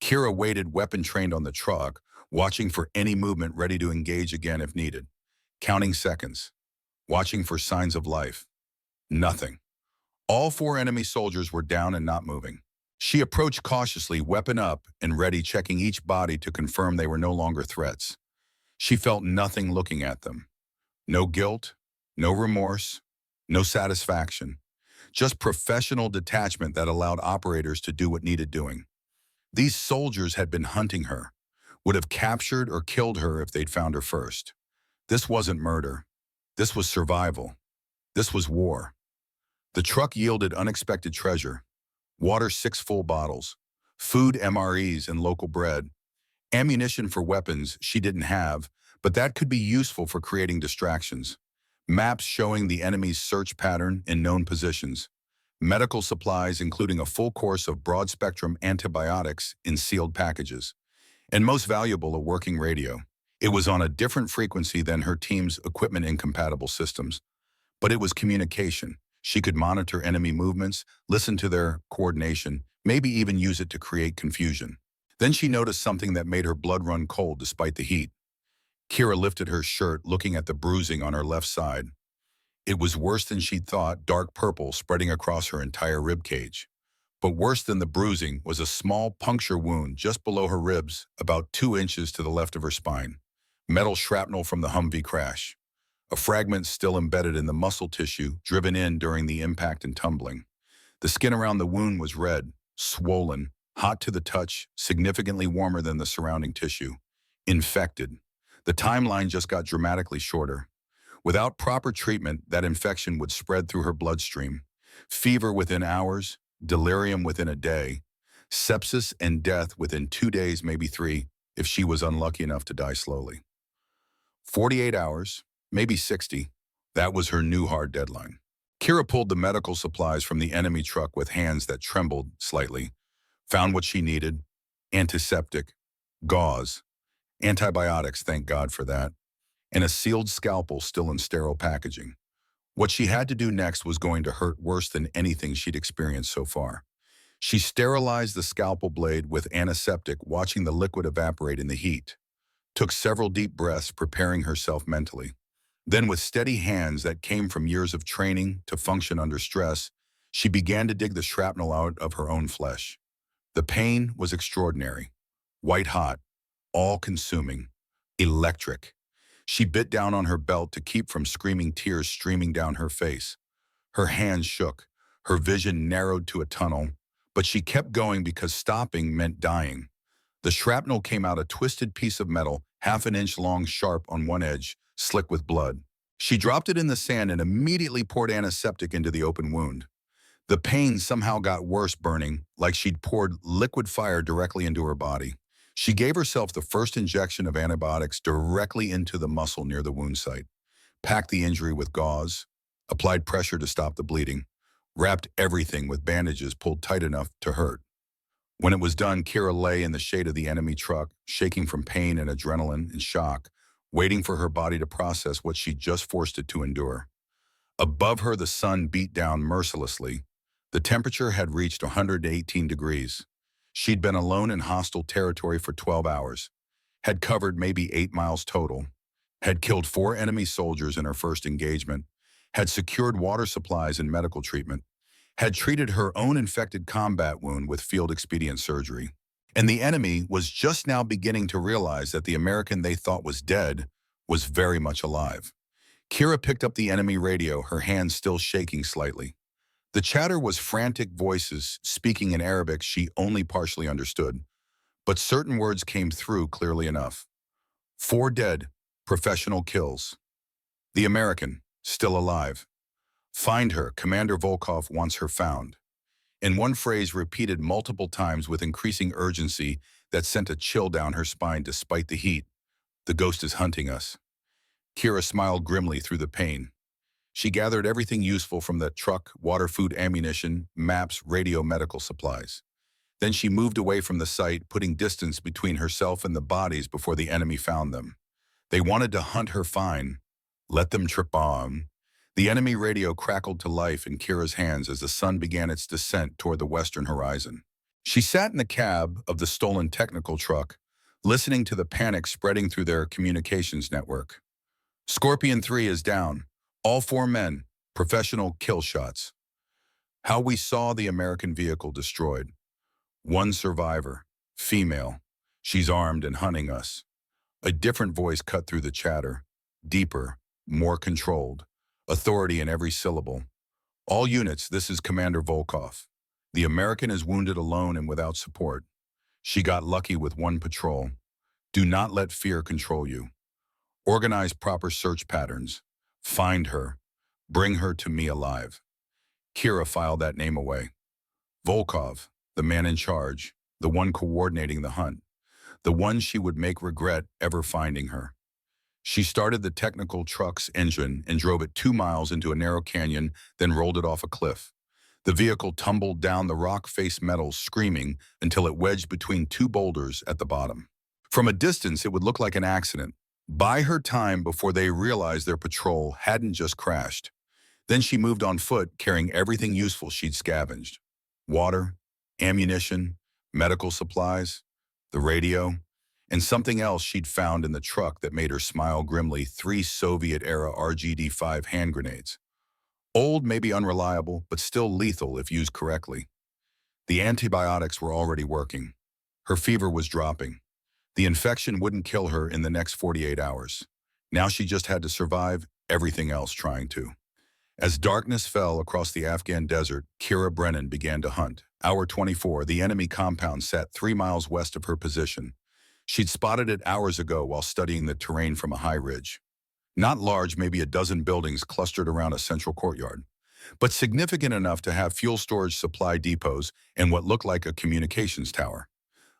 [SPEAKER 1] Kira waited, weapon trained on the truck, watching for any movement, ready to engage again if needed. Counting seconds, watching for signs of life. Nothing. All 4 enemy soldiers were down and not moving. She approached cautiously, weapon up and ready, checking each body to confirm they were no longer threats. She felt nothing looking at them. No guilt, no remorse, no satisfaction. Just professional detachment that allowed operators to do what needed doing. These soldiers had been hunting her, would have captured or killed her if they'd found her first. This wasn't murder. This was survival. This was war. The truck yielded unexpected treasure. Water, 6 full bottles. Food, MREs, and local bread. Ammunition for weapons she didn't have, but that could be useful for creating distractions. Maps showing the enemy's search pattern in known positions. Medical supplies, including a full course of broad-spectrum antibiotics in sealed packages. And most valuable, a working radio. It was on a different frequency than her team's equipment-incompatible systems. But it was communication. She could monitor enemy movements, listen to their coordination, maybe even use it to create confusion. Then she noticed something that made her blood run cold despite the heat. Kira lifted her shirt, looking at the bruising on her left side. It was worse than she'd thought, dark purple spreading across her entire rib cage. But worse than the bruising was a small puncture wound just below her ribs, about 2 inches to the left of her spine. Metal shrapnel from the Humvee crash. A fragment still embedded in the muscle tissue, driven in during the impact and tumbling. The skin around the wound was red, swollen, hot to the touch, significantly warmer than the surrounding tissue. Infected. The timeline just got dramatically shorter. Without proper treatment, that infection would spread through her bloodstream. Fever within hours, delirium within a day, sepsis and death within 2 days, maybe 3, if she was unlucky enough to die slowly. 48 hours, maybe 60, that was her new hard deadline. Kira pulled the medical supplies from the enemy truck with hands that trembled slightly, found what she needed: antiseptic, gauze, antibiotics, thank God for that, and a sealed scalpel still in sterile packaging. What she had to do next was going to hurt worse than anything she'd experienced so far. She sterilized the scalpel blade with antiseptic, watching the liquid evaporate in the heat. Took several deep breaths, preparing herself mentally. Then, with steady hands that came from years of training to function under stress, she began to dig the shrapnel out of her own flesh. The pain was extraordinary. White hot, all-consuming, electric. She bit down on her belt to keep from screaming, tears streaming down her face. Her hands shook, her vision narrowed to a tunnel, but she kept going because stopping meant dying. The shrapnel came out, a twisted piece of metal, half an inch long, sharp on one edge, slick with blood. She dropped it in the sand and immediately poured antiseptic into the open wound. The pain somehow got worse, burning, like she'd poured liquid fire directly into her body. She gave herself the first injection of antibiotics directly into the muscle near the wound site, packed the injury with gauze, applied pressure to stop the bleeding, wrapped everything with bandages pulled tight enough to hurt. When it was done, Kira lay in the shade of the enemy truck, shaking from pain and adrenaline and shock, waiting for her body to process what she'd just forced it to endure. Above her, the sun beat down mercilessly. The temperature had reached 118 degrees. She'd been alone in hostile territory for 12 hours, had covered maybe 8 miles total, had killed 4 enemy soldiers in her first engagement, had secured water supplies and medical treatment, had treated her own infected combat wound with field expedient surgery. And the enemy was just now beginning to realize that the American they thought was dead was very much alive. Kira picked up the enemy radio, her hands still shaking slightly. The chatter was frantic voices speaking in Arabic she only partially understood, but certain words came through clearly enough. 4 dead, professional kills. The American, still alive. Find her, Commander Volkov wants her found. In one phrase repeated multiple times with increasing urgency that sent a chill down her spine despite the heat. The ghost is hunting us. Kira smiled grimly through the pain. She gathered everything useful from the truck, water, food, ammunition, maps, radio, medical supplies. Then she moved away from the site, putting distance between herself and the bodies before the enemy found them. They wanted to hunt her fine. Let them trip on. The enemy radio crackled to life in Kira's hands as the sun began its descent toward the western horizon. She sat in the cab of the stolen technical truck, listening to the panic spreading through their communications network. Scorpion 3 is down. All 4 men, professional kill shots. How we saw the American vehicle destroyed. 1 survivor, female. She's armed and hunting us. A different voice cut through the chatter, deeper, more controlled. Authority in every syllable. All units, this is Commander Volkov. The American is wounded alone and without support. She got lucky with 1 patrol. Do not let fear control you. Organize proper search patterns. Find her. Bring her to me alive. Kira filed that name away. Volkov, the man in charge, the one coordinating the hunt, the one she would make regret ever finding her. She started the technical truck's engine and drove it 2 miles into a narrow canyon, then rolled it off a cliff. The vehicle tumbled down the rock-faced metal, screaming until it wedged between 2 boulders at the bottom. From a distance, it would look like an accident. Buy her time before they realized their patrol hadn't just crashed. Then she moved on foot, carrying everything useful she'd scavenged. Water, ammunition, medical supplies, the radio, and something else she'd found in the truck that made her smile grimly, 3 Soviet-era RGD-5 hand grenades. Old, maybe unreliable, but still lethal if used correctly. The antibiotics were already working. Her fever was dropping. The infection wouldn't kill her in the next 48 hours. Now she just had to survive, everything else trying to. As darkness fell across the Afghan desert, Kira Brennan began to hunt. Hour 24, the enemy compound sat 3 miles west of her position. She'd spotted it hours ago while studying the terrain from a high ridge. Not large, maybe a dozen buildings clustered around a central courtyard, but significant enough to have fuel storage supply depots and what looked like a communications tower.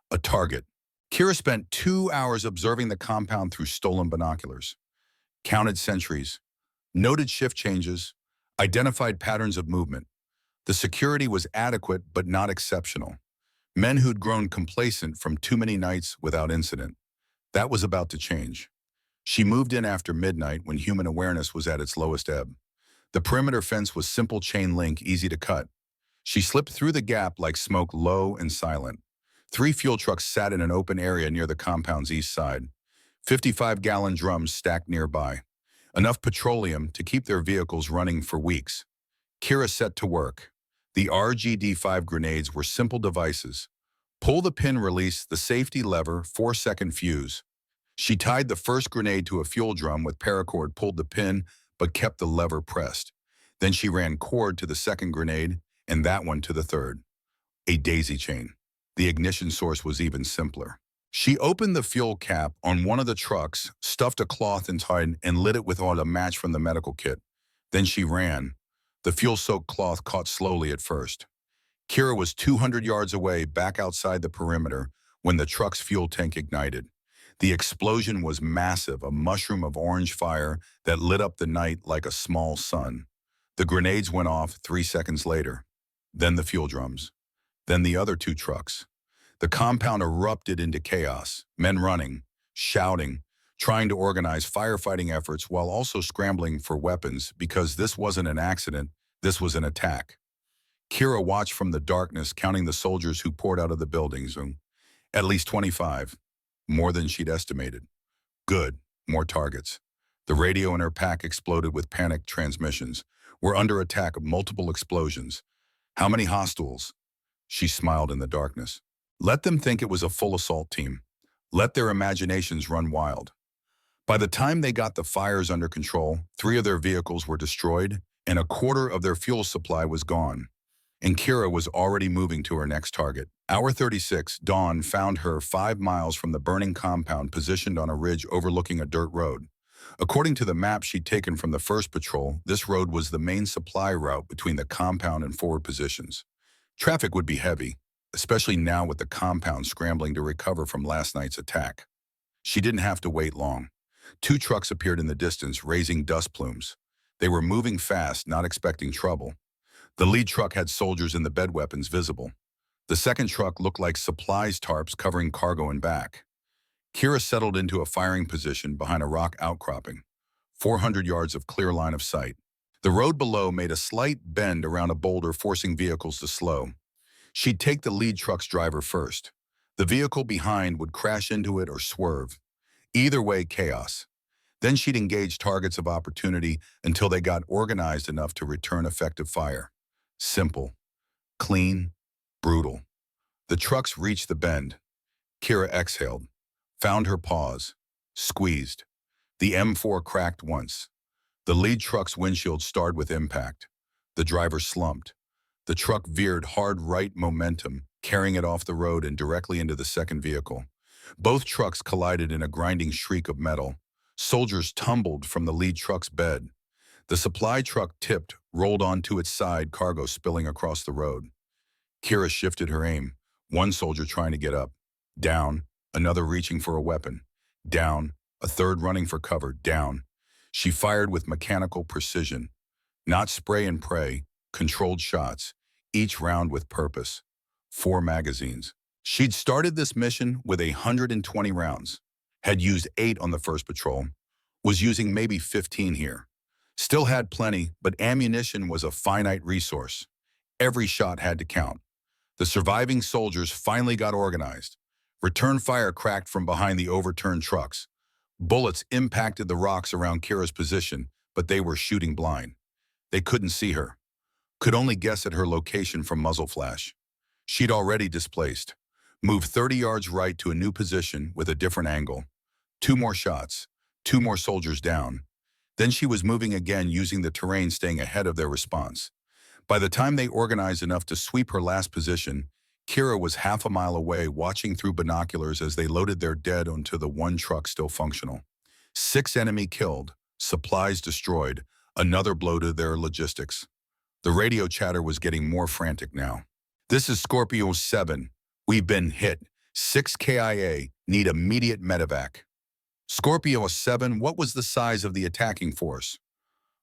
[SPEAKER 1] A target. Kira spent 2 hours observing the compound through stolen binoculars, counted sentries, noted shift changes, identified patterns of movement. The security was adequate but not exceptional. Men who'd grown complacent from too many nights without incident. That was about to change. She moved in after midnight when human awareness was at its lowest ebb. The perimeter fence was simple chain link, easy to cut. She slipped through the gap like smoke, low and silent. 3 fuel trucks sat in an open area near the compound's east side. 55-gallon drums stacked nearby. Enough petroleum to keep their vehicles running for weeks. Kira set to work. The RGD-5 grenades were simple devices. Pull the pin, release the safety lever, 4-second fuse. She tied the first grenade to a fuel drum with paracord, pulled the pin, but kept the lever pressed. Then she ran cord to the second grenade, and that one to the third. A daisy chain. The ignition source was even simpler. She opened the fuel cap on one of the trucks, stuffed a cloth inside, and lit it with oil, a match from the medical kit. Then she ran. The fuel-soaked cloth caught slowly at first. Kira was 200 yards away, back outside the perimeter, when the truck's fuel tank ignited. The explosion was massive, a mushroom of orange fire that lit up the night like a small sun. The grenades went off 3 seconds later. Then the fuel drums. Then the other 2 trucks. The compound erupted into chaos, men running, shouting, trying to organize firefighting efforts while also scrambling for weapons, because this wasn't an accident, this was an attack. Kira watched from the darkness, counting the soldiers who poured out of the buildings. At least 25, more than she'd estimated. Good, more targets. The radio in her pack exploded with panicked transmissions. We're under attack, multiple explosions. How many hostiles? She smiled in the darkness. Let them think it was a full assault team. Let their imaginations run wild. By the time they got the fires under control, 3 of their vehicles were destroyed, and a quarter of their fuel supply was gone. And Kira was already moving to her next target. Hour 36, dawn found her 5 miles from the burning compound, positioned on a ridge overlooking a dirt road. According to the map she'd taken from the first patrol, this road was the main supply route between the compound and forward positions. Traffic would be heavy, especially now with the compound scrambling to recover from last night's attack. She didn't have to wait long. 2 trucks appeared in the distance, raising dust plumes. They were moving fast, not expecting trouble. The lead truck had soldiers in the bed, weapons visible. The second truck looked like supplies tarps covering cargo and back. Kira settled into a firing position behind a rock outcropping. 400 yards of clear line of sight. The road below made a slight bend around a boulder, forcing vehicles to slow. She'd take the lead truck's driver first. The vehicle behind would crash into it or swerve. Either way, chaos. Then she'd engage targets of opportunity until they got organized enough to return effective fire. Simple, clean, brutal. The trucks reached the bend. Kira exhaled, found her pause, squeezed. The M4 cracked once. The lead truck's windshield starred with impact. The driver slumped. The truck veered hard right, momentum, carrying it off the road and directly into the second vehicle. Both trucks collided in a grinding shriek of metal. Soldiers tumbled from the lead truck's bed. The supply truck tipped, rolled onto its side, cargo spilling across the road. Kira shifted her aim. One soldier trying to get up. Down. Another reaching for a weapon. Down. A third running for cover. Down. She fired with mechanical precision. Not spray and pray. Controlled shots, each round with purpose. 4 magazines. She'd started this mission with 120 rounds, had used 8 on the first patrol, was using maybe 15 here. Still had plenty, but ammunition was a finite resource. Every shot had to count. The surviving soldiers finally got organized. Return fire cracked from behind the overturned trucks. Bullets impacted the rocks around Kira's position, but they were shooting blind. They couldn't see her. Could only guess at her location from muzzle flash. She'd already displaced. Moved 30 yards right to a new position with a different angle. 2 more shots. 2 more soldiers down. Then she was moving again, using the terrain, staying ahead of their response. By the time they organized enough to sweep her last position, Kira was half a mile away, watching through binoculars as they loaded their dead onto the 1 truck still functional. 6 enemy killed, supplies destroyed, another blow to their logistics. The radio chatter was getting more frantic now. This is Scorpio 7. We've been hit. 6 KIA. Need immediate medevac. Scorpio 7, what was the size of the attacking force?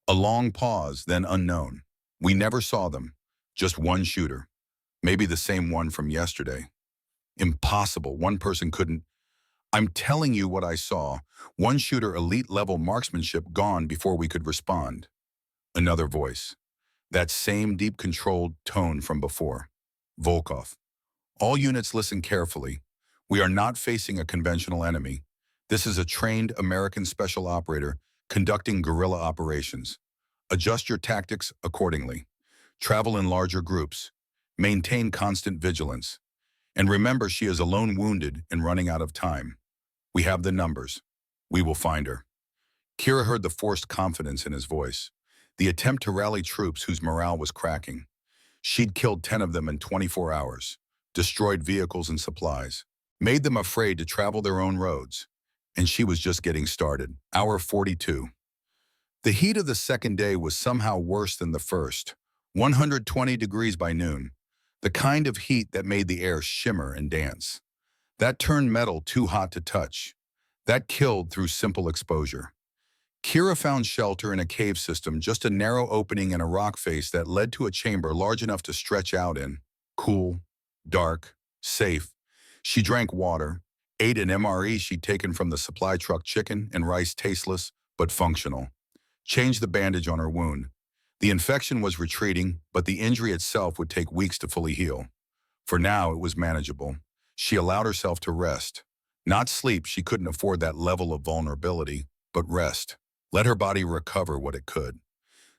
[SPEAKER 1] A long pause, then unknown. We never saw them. Just 1 shooter. Maybe the same one from yesterday. Impossible. 1 person couldn't. I'm telling you what I saw. 1 shooter, elite level marksmanship, gone before we could respond. Another voice. That same deep controlled tone from before. Volkov. All units listen carefully. We are not facing a conventional enemy. This is a trained American special operator conducting guerrilla operations. Adjust your tactics accordingly. Travel in larger groups. Maintain constant vigilance. And remember, she is alone, wounded and running out of time. We have the numbers. We will find her. Kira heard the forced confidence in his voice. The attempt to rally troops whose morale was cracking. She'd killed 10 of them in 24 hours, destroyed vehicles and supplies, made them afraid to travel their own roads. And she was just getting started. Hour 42. The heat of the second day was somehow worse than the first. 120 degrees by noon. The kind of heat that made the air shimmer and dance. That turned metal too hot to touch. That killed through simple exposure. Kira found shelter in a cave system, just a narrow opening in a rock face that led to a chamber large enough to stretch out in. Cool, dark, safe. She drank water, ate an MRE she'd taken from the supply truck, chicken and rice, tasteless but functional. Changed the bandage on her wound. The infection was retreating, but the injury itself would take weeks to fully heal. For now, it was manageable. She allowed herself to rest. Not sleep, she couldn't afford that level of vulnerability, but rest. Let her body recover what it could.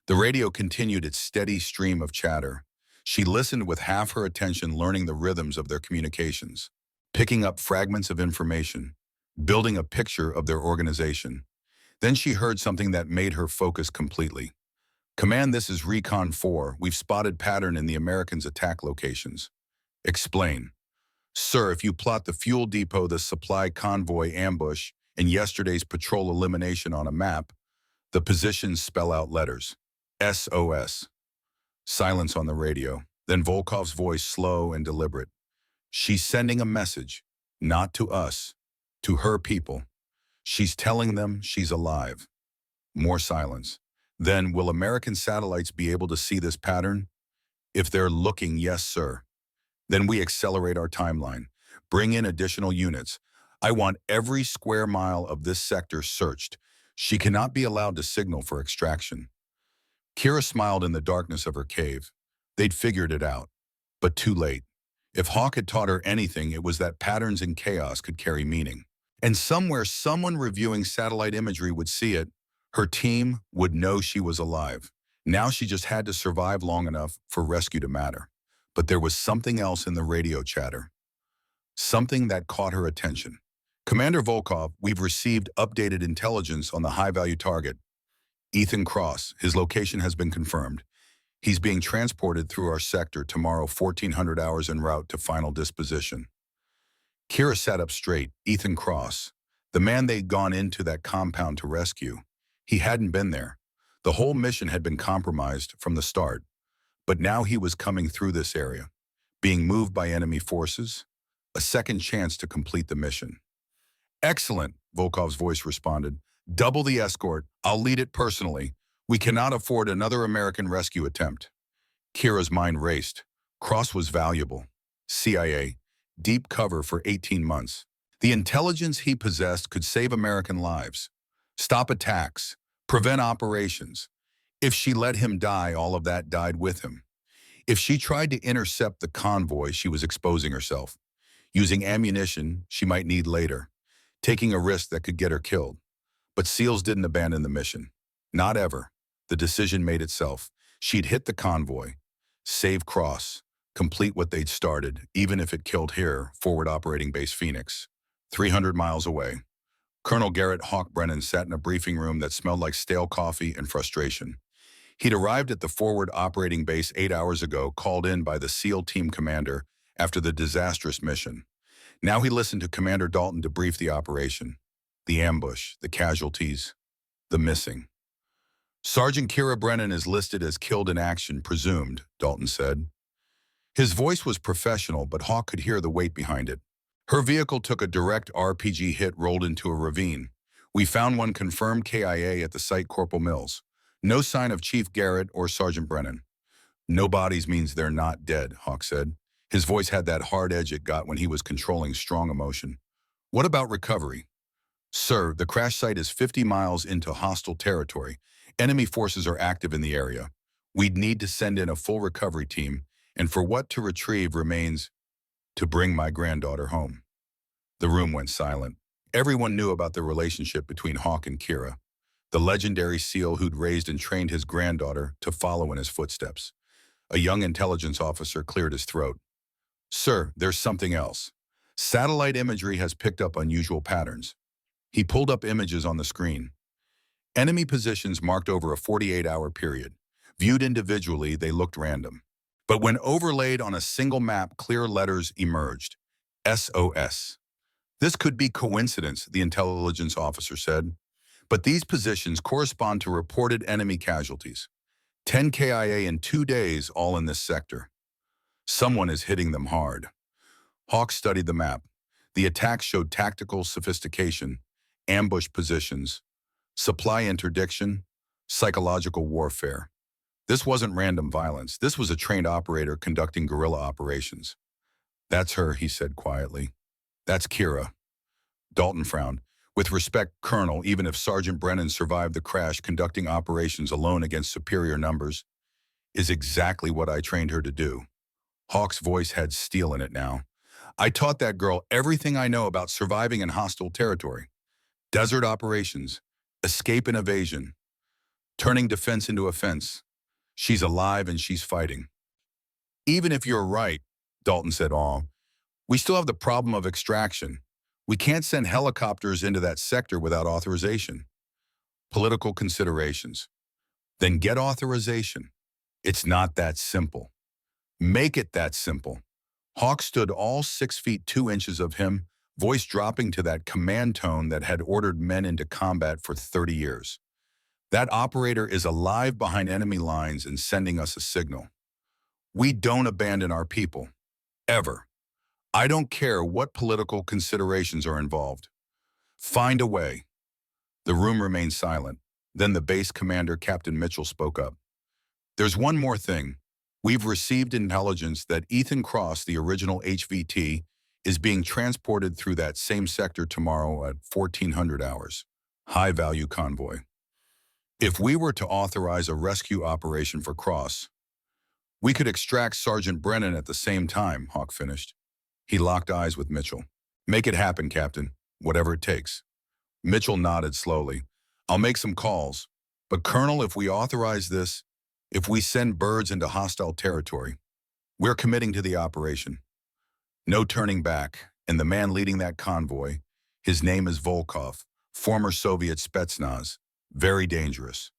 [SPEAKER 1] The radio continued its steady stream of chatter. She listened with half her attention, learning the rhythms of their communications, picking up fragments of information, building a picture of their organization. Then she heard something that made her focus completely. "Command, this is Recon 4. We've spotted pattern in the Americans' attack locations." "Explain." "Sir, if you plot the fuel depot, the supply convoy ambush, and yesterday's patrol elimination on a map, the positions spell out letters. SOS. Silence on the radio. Then Volkov's voice, slow and deliberate. "She's sending a message, not to us, to her people. She's telling them she's alive." More silence. Then, "Will American satellites be able to see this pattern?" "If they're looking, yes, sir." "Then we accelerate our timeline. Bring in additional units. I want every square mile of this sector searched. She cannot be allowed to signal for extraction." Kira smiled in the darkness of her cave. They'd figured it out. But too late. If Hawk had taught her anything, it was that patterns in chaos could carry meaning. And somewhere, someone reviewing satellite imagery would see it. Her team would know she was alive. Now she just had to survive long enough for rescue to matter. But there was something else in the radio chatter. Something that caught her attention. "Commander Volkov, we've received updated intelligence on the high-value target. Ethan Cross. His location has been confirmed. He's being transported through our sector tomorrow, 1400 hours en route to final disposition." Kira sat up straight. Ethan Cross. The man they'd gone into that compound to rescue. He hadn't been there. The whole mission had been compromised from the start. But now he was coming through this area, being moved by enemy forces. A second chance to complete the mission. "Excellent," Volkov's voice responded. "Double the escort. I'll lead it personally. We cannot afford another American rescue attempt." Kira's mind raced. Cross was valuable. CIA. Deep cover for 18 months. The intelligence he possessed could save American lives. Stop attacks. Prevent operations. If she let him die, all of that died with him. If she tried to intercept the convoy, she was exposing herself. Using ammunition she might need later. Taking a risk that could get her killed. But SEALs didn't abandon the mission. Not ever. The decision made itself. She'd hit the convoy. Save Cross. Complete what they'd started, even if it killed here, Forward Operating Base Phoenix. 300 miles away. Colonel Garrett Hawk Brennan sat in a briefing room that smelled like stale coffee and frustration. He'd arrived at the Forward Operating Base 8 hours ago, called in by the SEAL team commander after the disastrous mission. Now he listened to Commander Dalton debrief the operation, the ambush, the casualties, the missing. "Sergeant Kira Brennan is listed as killed in action, presumed," Dalton said. His voice was professional, but Hawk could hear the weight behind it. "Her vehicle took a direct RPG hit, rolled into a ravine. We found one confirmed KIA at the site, Corporal Mills. No sign of Chief Garrett or Sergeant Brennan." "No bodies means they're not dead," Hawk said. His voice had that hard edge it got when he was controlling strong emotion. "What about recovery?" "Sir, the crash site is 50 miles into hostile territory, Enemy forces are active in the area. We'd need to send in a full recovery team, and for what to retrieve remains to bring my granddaughter home. The room went silent. Everyone knew about the relationship between Hawk and Kira, the legendary SEAL who'd raised and trained his granddaughter to follow in his footsteps. A young intelligence officer cleared his throat. Sir, there's something else. Satellite imagery has picked up unusual patterns. He pulled up images on the screen. Enemy positions marked over a 48-hour period. Viewed individually, they looked random. But when overlaid on a single map, clear letters emerged. SOS. This could be coincidence, the intelligence officer said. But these positions correspond to reported enemy casualties. 10 KIA in 2 days, all in this sector. Someone is hitting them hard. Hawk studied the map. The attack showed tactical sophistication, ambush positions, supply interdiction, psychological warfare. This wasn't random violence. This was a trained operator conducting guerrilla operations. That's her, he said quietly. That's Kira. Dalton frowned. With respect, Colonel, even if Sergeant Brennan survived the crash, conducting operations alone against superior numbers is exactly what I trained her to do. Hawk's voice had steel in it now. I taught that girl everything I know about surviving in hostile territory. Desert operations, escape and evasion, turning defense into offense. She's alive and she's fighting. Even if you're right, Dalton said, we still have the problem of extraction. We can't send helicopters into that sector without authorization. Political considerations. Then get authorization. It's not that simple. Make it that simple. Hawk stood all 6 feet 2 inches of him, voice dropping to that command tone that had ordered men into combat for 30 years. That operator is alive behind enemy lines and sending us a signal. We don't abandon our people. Ever. I don't care what political considerations are involved. Find a way. The room remained silent. Then the base commander, Captain Mitchell, spoke up. There's one more thing. We've received intelligence that Ethan Cross, the original HVT, is being transported through that same sector tomorrow at 1400 hours. High-value convoy. If we were to authorize a rescue operation for Cross, we could extract Sergeant Brennan at the same time, Hawk finished. He locked eyes with Mitchell. Make it happen, Captain, whatever it takes. Mitchell nodded slowly. I'll make some calls. But Colonel, if we authorize this, if we send birds into hostile territory, we're committing to the operation. No turning back, and the man leading that convoy, his name is Volkov, former Soviet Spetsnaz, very dangerous.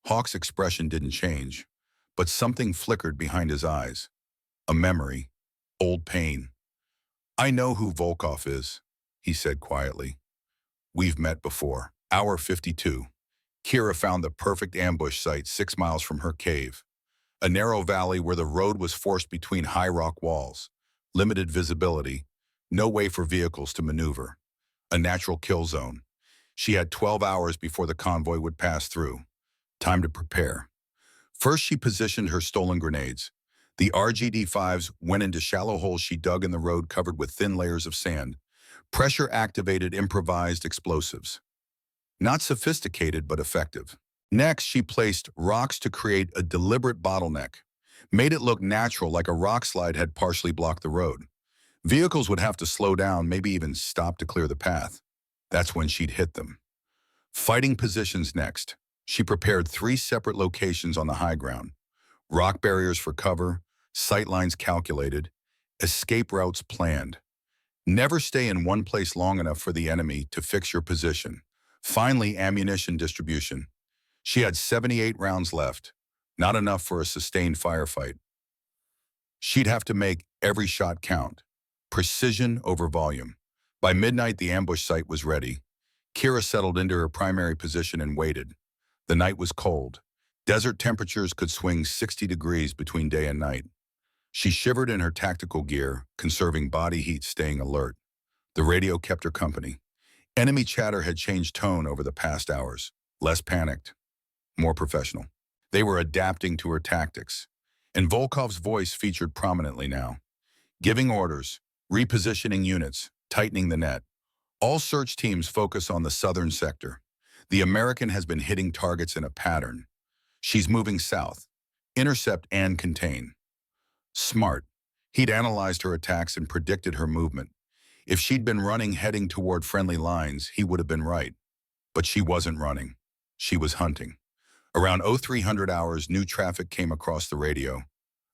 [SPEAKER 1] Hawk's expression didn't change, but something flickered behind his eyes. A memory, old pain. I know who Volkov is, he said quietly. We've met before. Hour 52. Kira found the perfect ambush site 6 miles from her cave. A narrow valley where the road was forced between high rock walls. Limited visibility. No way for vehicles to maneuver. A natural kill zone. She had 12 hours before the convoy would pass through. Time to prepare. First, she positioned her stolen grenades. The RGD-5s went into shallow holes she dug in the road covered with thin layers of sand. Pressure-activated improvised explosives. Not sophisticated, but effective. Next, she placed rocks to create a deliberate bottleneck. Made it look natural, like a rock slide had partially blocked the road. Vehicles would have to slow down, maybe even stop to clear the path. That's when she'd hit them. Fighting positions next. She prepared 3 separate locations on the high ground. Rock barriers for cover, sight lines calculated, escape routes planned. Never stay in one place long enough for the enemy to fix your position. Finally, ammunition distribution. She had 78 rounds left, not enough for a sustained firefight. She'd have to make every shot count. Precision over volume. By midnight, the ambush site was ready. Kira settled into her primary position and waited. The night was cold. Desert temperatures could swing 60 degrees between day and night. She shivered in her tactical gear, conserving body heat, staying alert. The radio kept her company. Enemy chatter had changed tone over the past hours. Less panicked, more professional. They were adapting to her tactics. And Volkov's voice featured prominently now. Giving orders, repositioning units, tightening the net. All search teams focus on the southern sector. The American has been hitting targets in a pattern. She's moving south. Intercept and contain. Smart. He'd analyzed her attacks and predicted her movement. If she'd been running heading toward friendly lines, he would have been right. But she wasn't running. She was hunting. Around 0300 hours, new traffic came across the radio,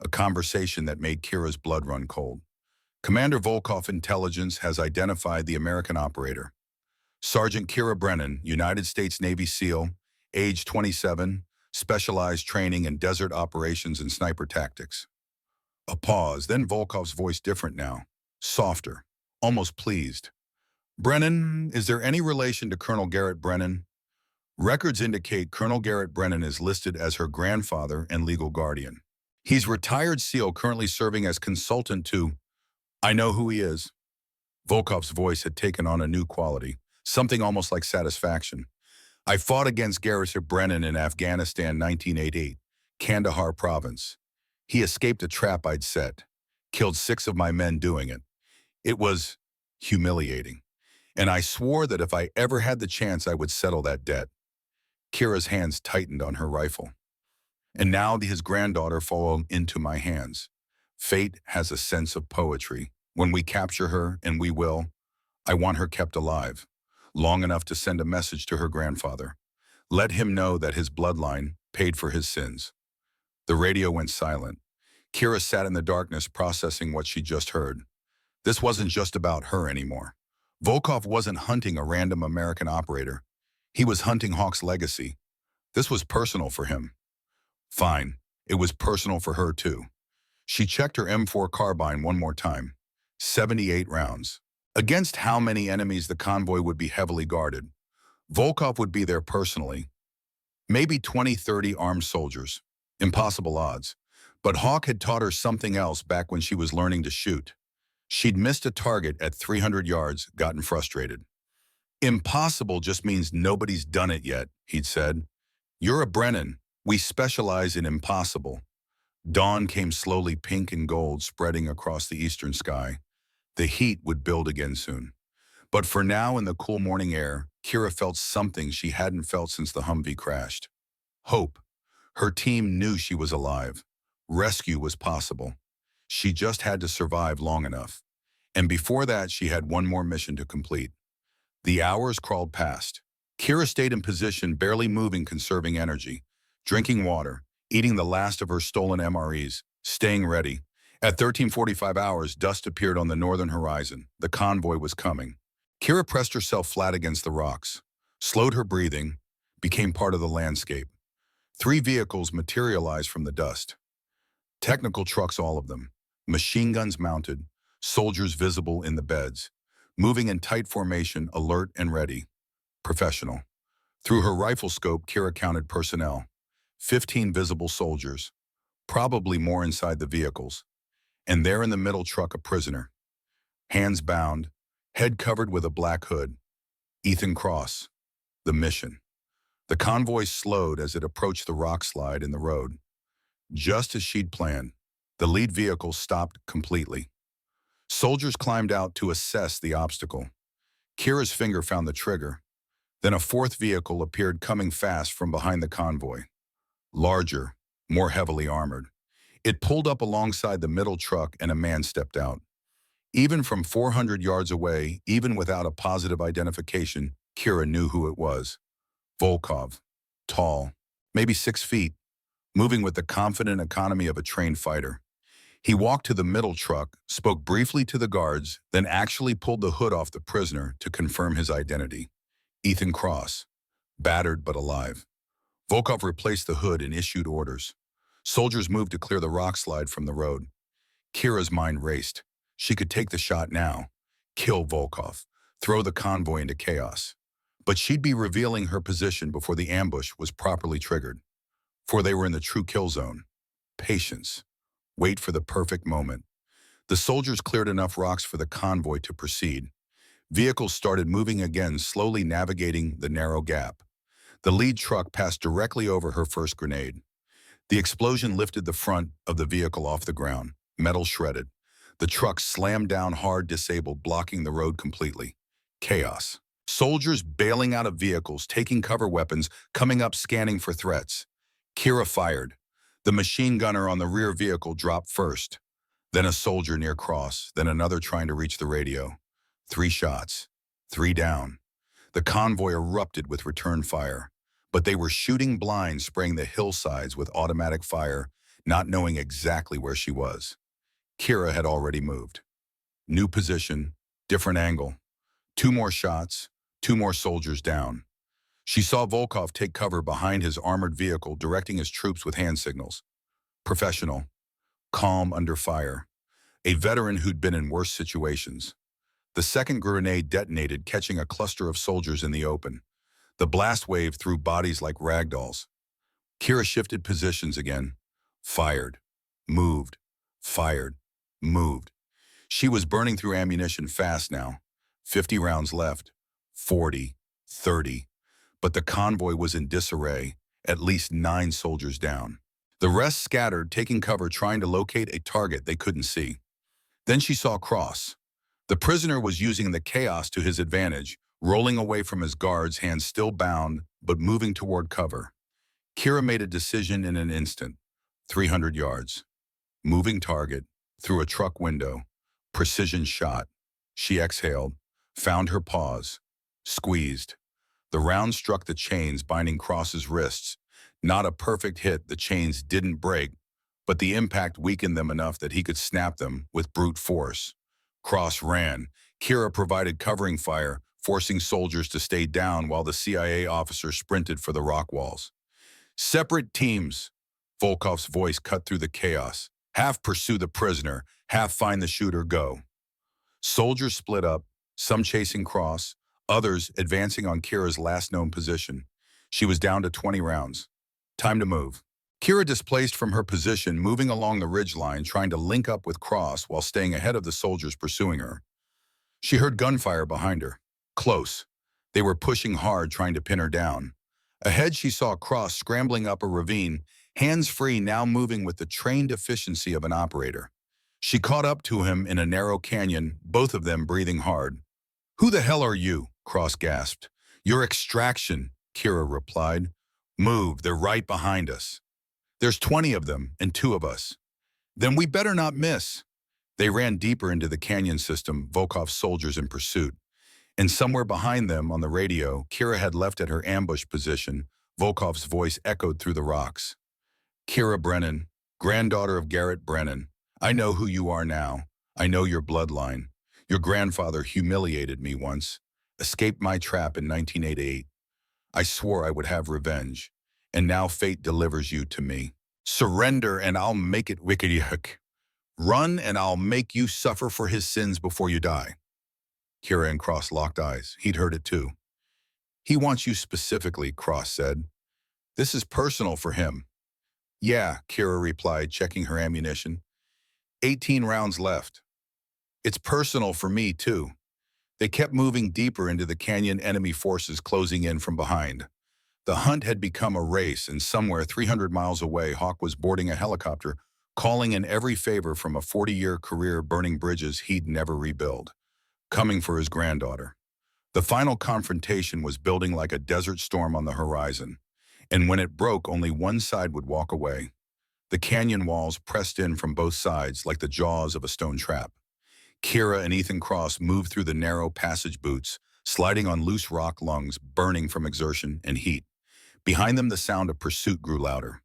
[SPEAKER 1] a conversation that made Kira's blood run cold. Commander Volkov Intelligence has identified the American operator. Sergeant Kira Brennan, United States Navy SEAL, age 27, specialized training in desert operations and sniper tactics. A pause, then Volkov's voice different now, softer, almost pleased. Brennan, is there any relation to Colonel Garrett Brennan? Records indicate Colonel Garrett Brennan is listed as her grandfather and legal guardian. He's retired SEAL currently serving as consultant to, I know who he is. Volkov's voice had taken on a new quality, something almost like satisfaction. I fought against Garrett Brennan in Afghanistan 1988, Kandahar province. He escaped a trap I'd set, killed 6 of my men doing it. It was humiliating, and I swore that if I ever had the chance I would settle that debt. Kira's hands tightened on her rifle. And now his granddaughter fallen into my hands. Fate has a sense of poetry. When we capture her, and we will, I want her kept alive, long enough to send a message to her grandfather. Let him know that his bloodline paid for his sins. The radio went silent. Kira sat in the darkness processing what she just heard. This wasn't just about her anymore. Volkov wasn't hunting a random American operator. He was hunting Hawk's legacy. This was personal for him. Fine, it was personal for her too. She checked her M4 carbine one more time. 78 rounds. Against how many enemies the convoy would be heavily guarded? Volkov would be there personally. Maybe 20-30 armed soldiers. Impossible odds. But Hawk had taught her something else back when she was learning to shoot. She'd missed a target at 300 yards, gotten frustrated. Impossible just means nobody's done it yet, he'd said. You're a Brennan. We specialize in impossible. Dawn came slowly, pink and gold, spreading across the eastern sky. The heat would build again soon. But for now, in the cool morning air, Kira felt something she hadn't felt since the Humvee crashed. Hope. Her team knew she was alive. Rescue was possible. She just had to survive long enough. And before that, she had one more mission to complete. The hours crawled past. Kira stayed in position, barely moving, conserving energy, drinking water, eating the last of her stolen MREs, staying ready. At 13:45 hours, dust appeared on the northern horizon. The convoy was coming. Kira pressed herself flat against the rocks, slowed her breathing, became part of the landscape. 3 vehicles materialized from the dust. Technical trucks, all of them. Machine guns mounted, soldiers visible in the beds, moving in tight formation, alert and ready. Professional. Through her rifle scope, Kira counted personnel. 15 visible soldiers, probably more inside the vehicles. And there in the middle truck, a prisoner. Hands bound, head covered with a black hood. Ethan Cross. The mission. The convoy slowed as it approached the rock slide in the road. Just as she'd planned, the lead vehicle stopped completely. Soldiers climbed out to assess the obstacle. Kira's finger found the trigger. Then a 4th vehicle appeared, coming fast from behind the convoy. Larger, more heavily armored. It pulled up alongside the middle truck and a man stepped out. Even from 400 yards away, even without a positive identification, Kira knew who it was. Volkov. Tall, maybe 6 feet, moving with the confident economy of a trained fighter. He walked to the middle truck, spoke briefly to the guards, then actually pulled the hood off the prisoner to confirm his identity. Ethan Cross. Battered but alive. Volkov replaced the hood and issued orders. Soldiers moved to clear the rock slide from the road. Kira's mind raced. She could take the shot now, kill Volkov, throw the convoy into chaos. But she'd be revealing her position before the ambush was properly triggered. For they were in the true kill zone. Patience. Wait for the perfect moment. The soldiers cleared enough rocks for the convoy to proceed. Vehicles started moving again, slowly navigating the narrow gap. The lead truck passed directly over her first grenade. The explosion lifted the front of the vehicle off the ground, metal shredded. The truck slammed down hard, disabled, blocking the road completely. Chaos. Soldiers bailing out of vehicles, taking cover weapons, coming up scanning for threats. Kira fired. The machine gunner on the rear vehicle dropped first. Then a soldier near Cross, then another trying to reach the radio. 3 shots. 3 down. The convoy erupted with return fire. But they were shooting blind, spraying the hillsides with automatic fire, not knowing exactly where she was. Kira had already moved. New position, different angle. 2 more shots, 2 more soldiers down. She saw Volkov take cover behind his armored vehicle, directing his troops with hand signals. Professional, calm under fire. A veteran who'd been in worse situations. The second grenade detonated, catching a cluster of soldiers in the open. The blast wave threw bodies like ragdolls. Kira shifted positions again. Fired. Moved. Fired. Moved. She was burning through ammunition fast now. 50 rounds left. 40. 30. But the convoy was in disarray, at least 9 soldiers down. The rest scattered, taking cover, trying to locate a target they couldn't see. Then she saw Cross. The prisoner was using the chaos to his advantage, rolling away from his guards, hands still bound, but moving toward cover. Kira made a decision in an instant. 300 yards. Moving target, through a truck window. Precision shot. She exhaled, found her pause, squeezed. The round struck the chains binding Cross's wrists. Not a perfect hit, the chains didn't break, but the impact weakened them enough that he could snap them with brute force. Cross ran. Kira provided covering fire, forcing soldiers to stay down while the CIA officer sprinted for the rock walls. Separate teams. Volkov's voice cut through the chaos. Half pursue the prisoner, half find the shooter, go. Soldiers split up, some chasing Cross, others advancing on Kira's last known position. She was down to 20 rounds. Time to move. Kira displaced from her position, moving along the ridgeline, trying to link up with Cross while staying ahead of the soldiers pursuing her. She heard gunfire behind her. Close. They were pushing hard, trying to pin her down. Ahead, she saw Cross scrambling up a ravine, hands free, now moving with the trained efficiency of an operator. She caught up to him in a narrow canyon, both of them breathing hard. "Who the hell are you?" Cross gasped. "Your extraction," Kira replied. "Move, they're right behind us." "There's 20 of them, and 2 of us." "Then we better not miss." They ran deeper into the canyon system, Volkov's soldiers in pursuit. And somewhere behind them, on the radio, Kira had left at her ambush position. Volkov's voice echoed through the rocks. "Kira Brennan, granddaughter of Garrett Brennan. I know who you are now. I know your bloodline. Your grandfather humiliated me once, escaped my trap in 1988. I swore I would have revenge, and now fate delivers you to me. Surrender and I'll make it wicked. Run and I'll make you suffer for his sins before you die." Kira and Cross locked eyes. He'd heard it too. "He wants you specifically," Cross said. "This is personal for him." "Yeah," Kira replied, checking her ammunition. 18 rounds left. "It's personal for me too." They kept moving deeper into the canyon, enemy forces closing in from behind. The hunt had become a race, and somewhere 300 miles away, Hawk was boarding a helicopter, calling in every favor from a 40-year career burning bridges he'd never rebuild, coming for his granddaughter. The final confrontation was building like a desert storm on the horizon, and when it broke, only one side would walk away. The canyon walls pressed in from both sides like the jaws of a stone trap. Kira and Ethan Cross moved through the narrow passage boots, sliding on loose rock lungs, burning from exertion and heat. Behind them, the sound of pursuit grew louder.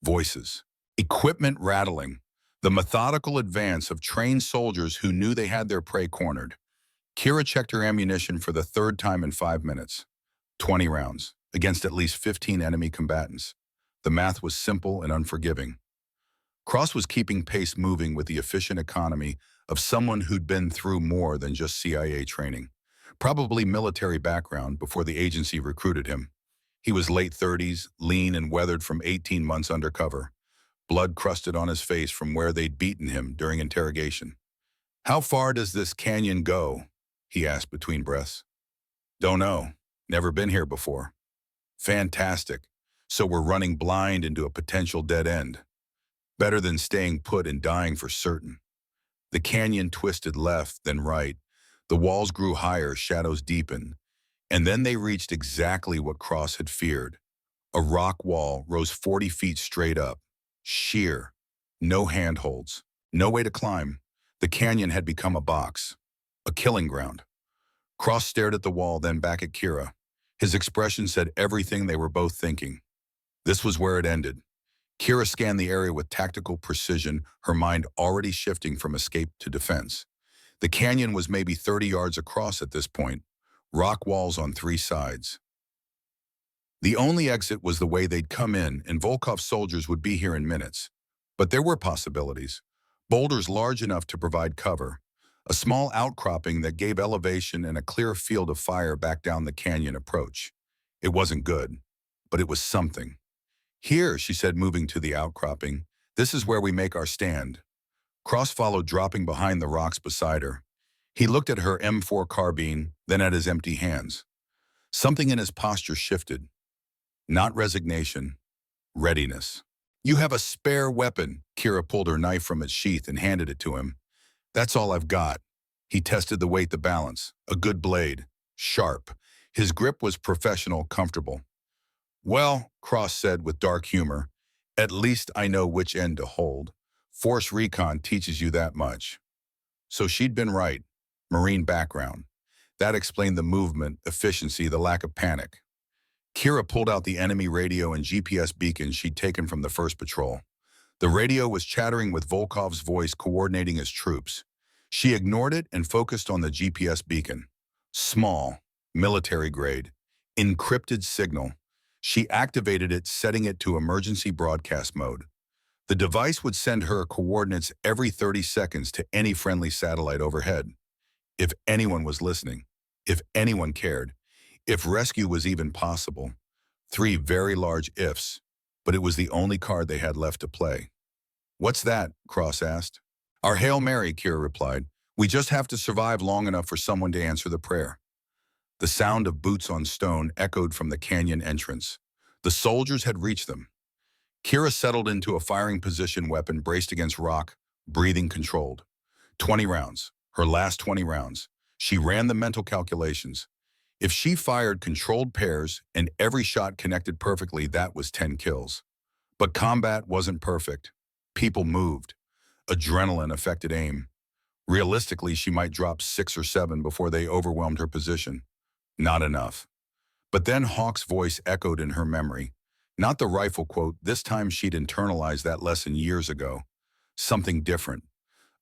[SPEAKER 1] Voices. Equipment rattling. The methodical advance of trained soldiers who knew they had their prey cornered. Kira checked her ammunition for the 3rd time in 5 minutes. 20 rounds, against at least 15 enemy combatants. The math was simple and unforgiving. Cross was keeping pace, moving with the efficient economy of someone who'd been through more than just CIA training. Probably military background before the agency recruited him. He was late 30s, lean and weathered from 18 months undercover. Blood crusted on his face from where they'd beaten him during interrogation. "How far does this canyon go?" he asked between breaths. "Don't know. Never been here before." "Fantastic. So we're running blind into a potential dead end. Better than staying put and dying for certain." The canyon twisted left, then right. The walls grew higher, shadows deepened. And then they reached exactly what Cross had feared. A rock wall rose 40 feet straight up, sheer, no handholds, no way to climb. The canyon had become a box, a killing ground. Cross stared at the wall, then back at Kira. His expression said everything they were both thinking. This was where it ended. Kira scanned the area with tactical precision, her mind already shifting from escape to defense. The canyon was maybe 30 yards across at this point, rock walls on three sides. The only exit was the way they'd come in, and Volkov's soldiers would be here in minutes. But there were possibilities. Boulders large enough to provide cover, a small outcropping that gave elevation and a clear field of fire back down the canyon approach. It wasn't good, but it was something. Here, she said, moving to the outcropping, this is where we make our stand. Cross followed, dropping behind the rocks beside her. He looked at her M4 carbine, then at his empty hands. Something in his posture shifted. Not resignation, readiness. You have a spare weapon. Kira pulled her knife from its sheath and handed it to him. That's all I've got. He tested the weight, the balance. A good blade. Sharp. His grip was professional, comfortable. Well, Cross said with dark humor, at least I know which end to hold. Force recon teaches you that much. So she'd been right. Marine background. That explained the movement, efficiency, the lack of panic. Kira pulled out the enemy radio and GPS beacon she'd taken from the first patrol. The radio was chattering with Volkov's voice coordinating his troops. She ignored it and focused on the GPS beacon. Small, military grade, encrypted signal. She activated it, setting it to emergency broadcast mode. The device would send her coordinates every 30 seconds to any friendly satellite overhead. If anyone was listening, if anyone cared, if rescue was even possible. Three very large ifs, but it was the only card they had left to play. What's that? Cross asked. Our Hail Mary, Kira replied. We just have to survive long enough for someone to answer the prayer. The sound of boots on stone echoed from the canyon entrance. The soldiers had reached them. Kira settled into a firing position, weapon braced against rock, breathing controlled. 20 rounds, her last 20 rounds. She ran the mental calculations. If she fired controlled pairs and every shot connected perfectly, that was 10 kills. But combat wasn't perfect. People moved. Adrenaline affected aim. Realistically, she might drop 6 or 7 before they overwhelmed her position. Not enough. But then Hawk's voice echoed in her memory. Not the rifle quote, this time she'd internalized that lesson years ago. Something different.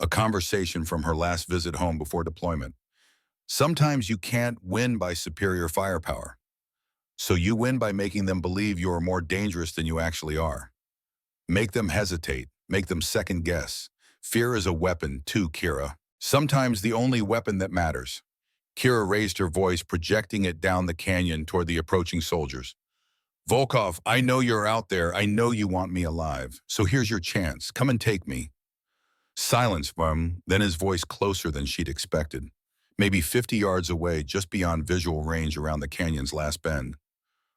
[SPEAKER 1] A conversation from her last visit home before deployment. Sometimes you can't win by superior firepower. So you win by making them believe you are more dangerous than you actually are. Make them hesitate. Make them second guess. Fear is a weapon too, Kira. Sometimes the only weapon that matters. Kira raised her voice, projecting it down the canyon toward the approaching soldiers. Volkov, I know you're out there. I know you want me alive. So here's your chance. Come and take me. Silence, then his voice closer than she'd expected. Maybe 50 yards away, just beyond visual range around the canyon's last bend.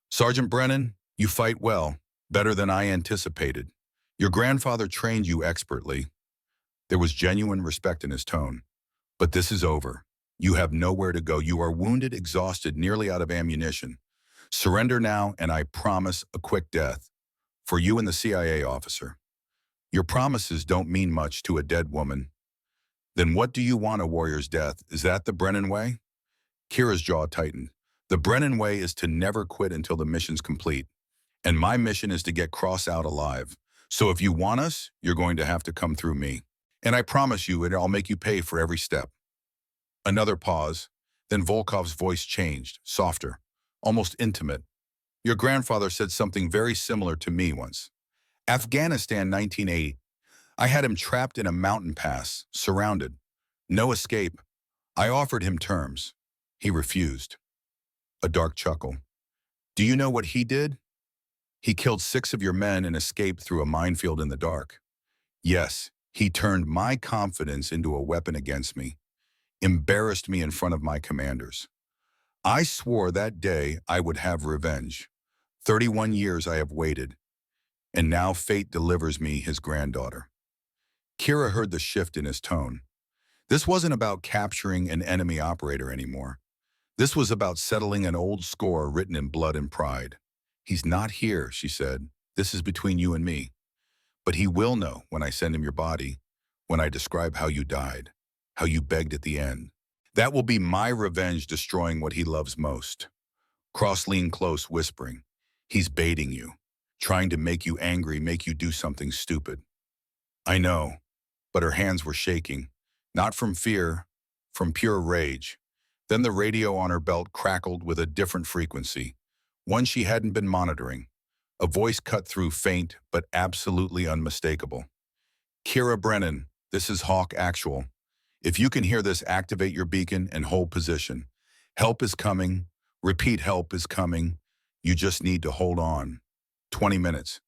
[SPEAKER 1] Sergeant Brennan, you fight well, better than I anticipated. Your grandfather trained you expertly. There was genuine respect in his tone. But this is over. You have nowhere to go. You are wounded, exhausted, nearly out of ammunition. Surrender now, and I promise a quick death. For you and the CIA officer. Your promises don't mean much to a dead woman. Then what do you want, a warrior's death? Is that the Brennan way? Kira's jaw tightened. The Brennan way is to never quit until the mission's complete. And my mission is to get Cross out alive. So if you want us, you're going to have to come through me. And I promise you, I'll make you pay for every step. Another pause. Then Volkov's voice changed, softer, almost intimate. Your grandfather said something very similar to me once. Afghanistan, 1980. I had him trapped in a mountain pass, surrounded. No escape. I offered him terms. He refused. A dark chuckle. Do you know what he did? He killed 6 of your men and escaped through a minefield in the dark. Yes, he turned my confidence into a weapon against me, embarrassed me in front of my commanders. I swore that day I would have revenge. 31 years I have waited, and now fate delivers me his granddaughter. Kira heard the shift in his tone. This wasn't about capturing an enemy operator anymore. This was about settling an old score written in blood and pride. "He's not here," she said. "This is between you and me. But he will know when I send him your body, when I describe how you died, how you begged at the end. That will be my revenge destroying what he loves most." Cross leaned close, whispering, "He's baiting you, trying to make you angry, make you do something stupid." "I know," but her hands were shaking, not from fear, from pure rage. Then the radio on her belt crackled with a different frequency, one she hadn't been monitoring. A voice cut through, faint but absolutely unmistakable. "Kira Brennan, this is Hawk Actual. If you can hear this, activate your beacon and hold position. Help is coming. Repeat, help is coming. You just need to hold on. 20 minutes.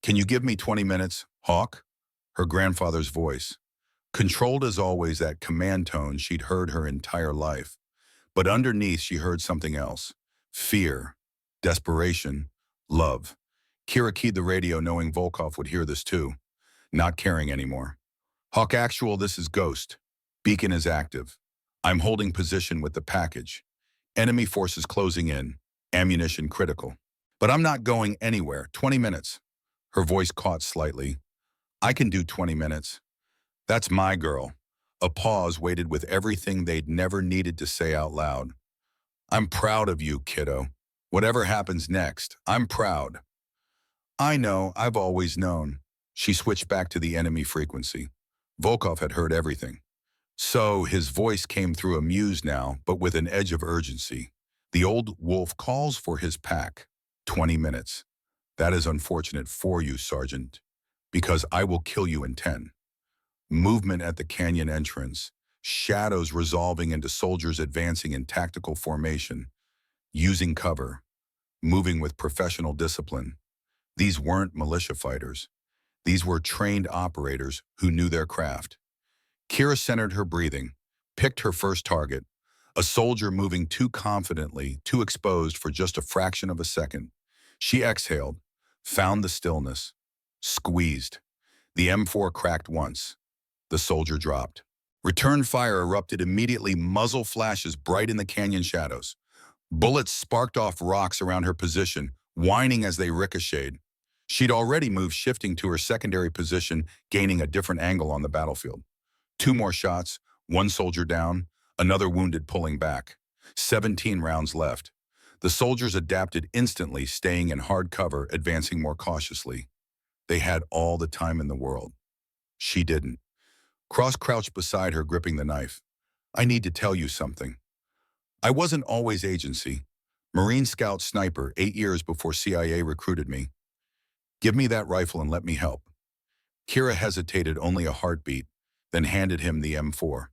[SPEAKER 1] Can you give me 20 minutes, Hawk?" Her grandfather's voice. Controlled as always, that command tone she'd heard her entire life. But underneath, she heard something else. Fear, desperation, love. Kira keyed the radio knowing Volkov would hear this too, not caring anymore. "Hawk Actual, this is Ghost. Beacon is active. I'm holding position with the package. Enemy forces closing in. Ammunition critical. But I'm not going anywhere. 20 minutes. Her voice caught slightly. "I can do 20 minutes. That's my girl." A pause waited with everything they'd never needed to say out loud. "I'm proud of you, kiddo. Whatever happens next, I'm proud." "I know, I've always known." She switched back to the enemy frequency. Volkov had heard everything. So his voice came through amused now, but with an edge of urgency. "The old wolf calls for his pack. 20 minutes. That is unfortunate for you, Sergeant, because I will kill you in 10. Movement at the canyon entrance. Shadows resolving into soldiers advancing in tactical formation. Using cover. Moving with professional discipline. These weren't militia fighters. These were trained operators who knew their craft. Kira centered her breathing, picked her first target, a soldier moving too confidently, too exposed for just a fraction of a second. She exhaled, found the stillness, squeezed. The M4 cracked once. The soldier dropped. Return fire erupted immediately, muzzle flashes bright in the canyon shadows. Bullets sparked off rocks around her position, whining as they ricocheted. She'd already moved, shifting to her secondary position, gaining a different angle on the battlefield. 2 more shots, one soldier down, another wounded pulling back. 17 rounds left. The soldiers adapted instantly, staying in hard cover, advancing more cautiously. They had all the time in the world. She didn't. Cross crouched beside her, gripping the knife. "I need to tell you something. I wasn't always agency. Marine Scout sniper, 8 years before CIA recruited me. Give me that rifle and let me help." Kira hesitated only a heartbeat, then handed him the M4.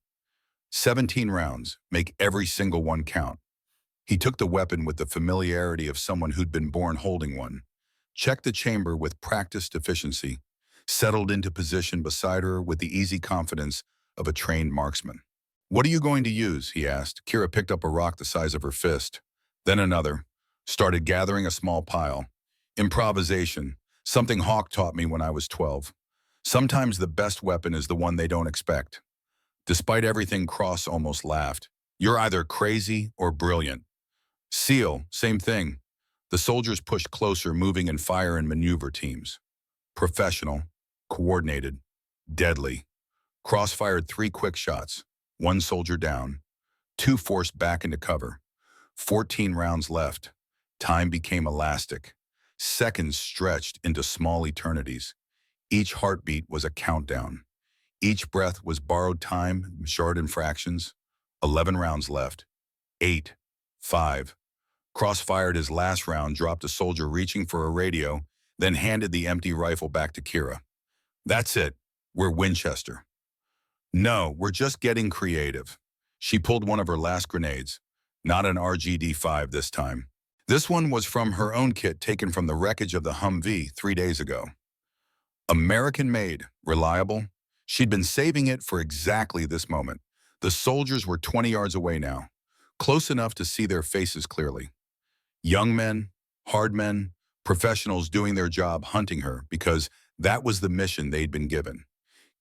[SPEAKER 1] 17 rounds, make every single one count. He took the weapon with the familiarity of someone who'd been born holding one. Checked the chamber with practiced efficiency, settled into position beside her with the easy confidence of a trained marksman. "What are you going to use?" he asked. Kira picked up a rock the size of her fist, then another, started gathering a small pile. "Improvisation, something Hawk taught me when I was 12. Sometimes the best weapon is the one they don't expect." Despite everything, Cross almost laughed. "You're either crazy or brilliant." SEAL, same thing. The soldiers pushed closer, moving in fire and maneuver teams. Professional, coordinated, deadly. Cross fired 3 quick shots. 1 soldier down. 2 forced back into cover. 14 rounds left. Time became elastic. Seconds stretched into small eternities. Each heartbeat was a countdown. Each breath was borrowed time, short in fractions. 11 rounds left. 8. 5. Cross fired his last round, dropped a soldier reaching for a radio, then handed the empty rifle back to Kira. "That's it. We're Winchester." "No, we're just getting creative." She pulled one of her last grenades. Not an RGD-5 this time. This one was from her own kit taken from the wreckage of the Humvee 3 days ago. American-made, reliable. She'd been saving it for exactly this moment. The soldiers were 20 yards away now, close enough to see their faces clearly. Young men, hard men, professionals doing their job, hunting her, because that was the mission they'd been given.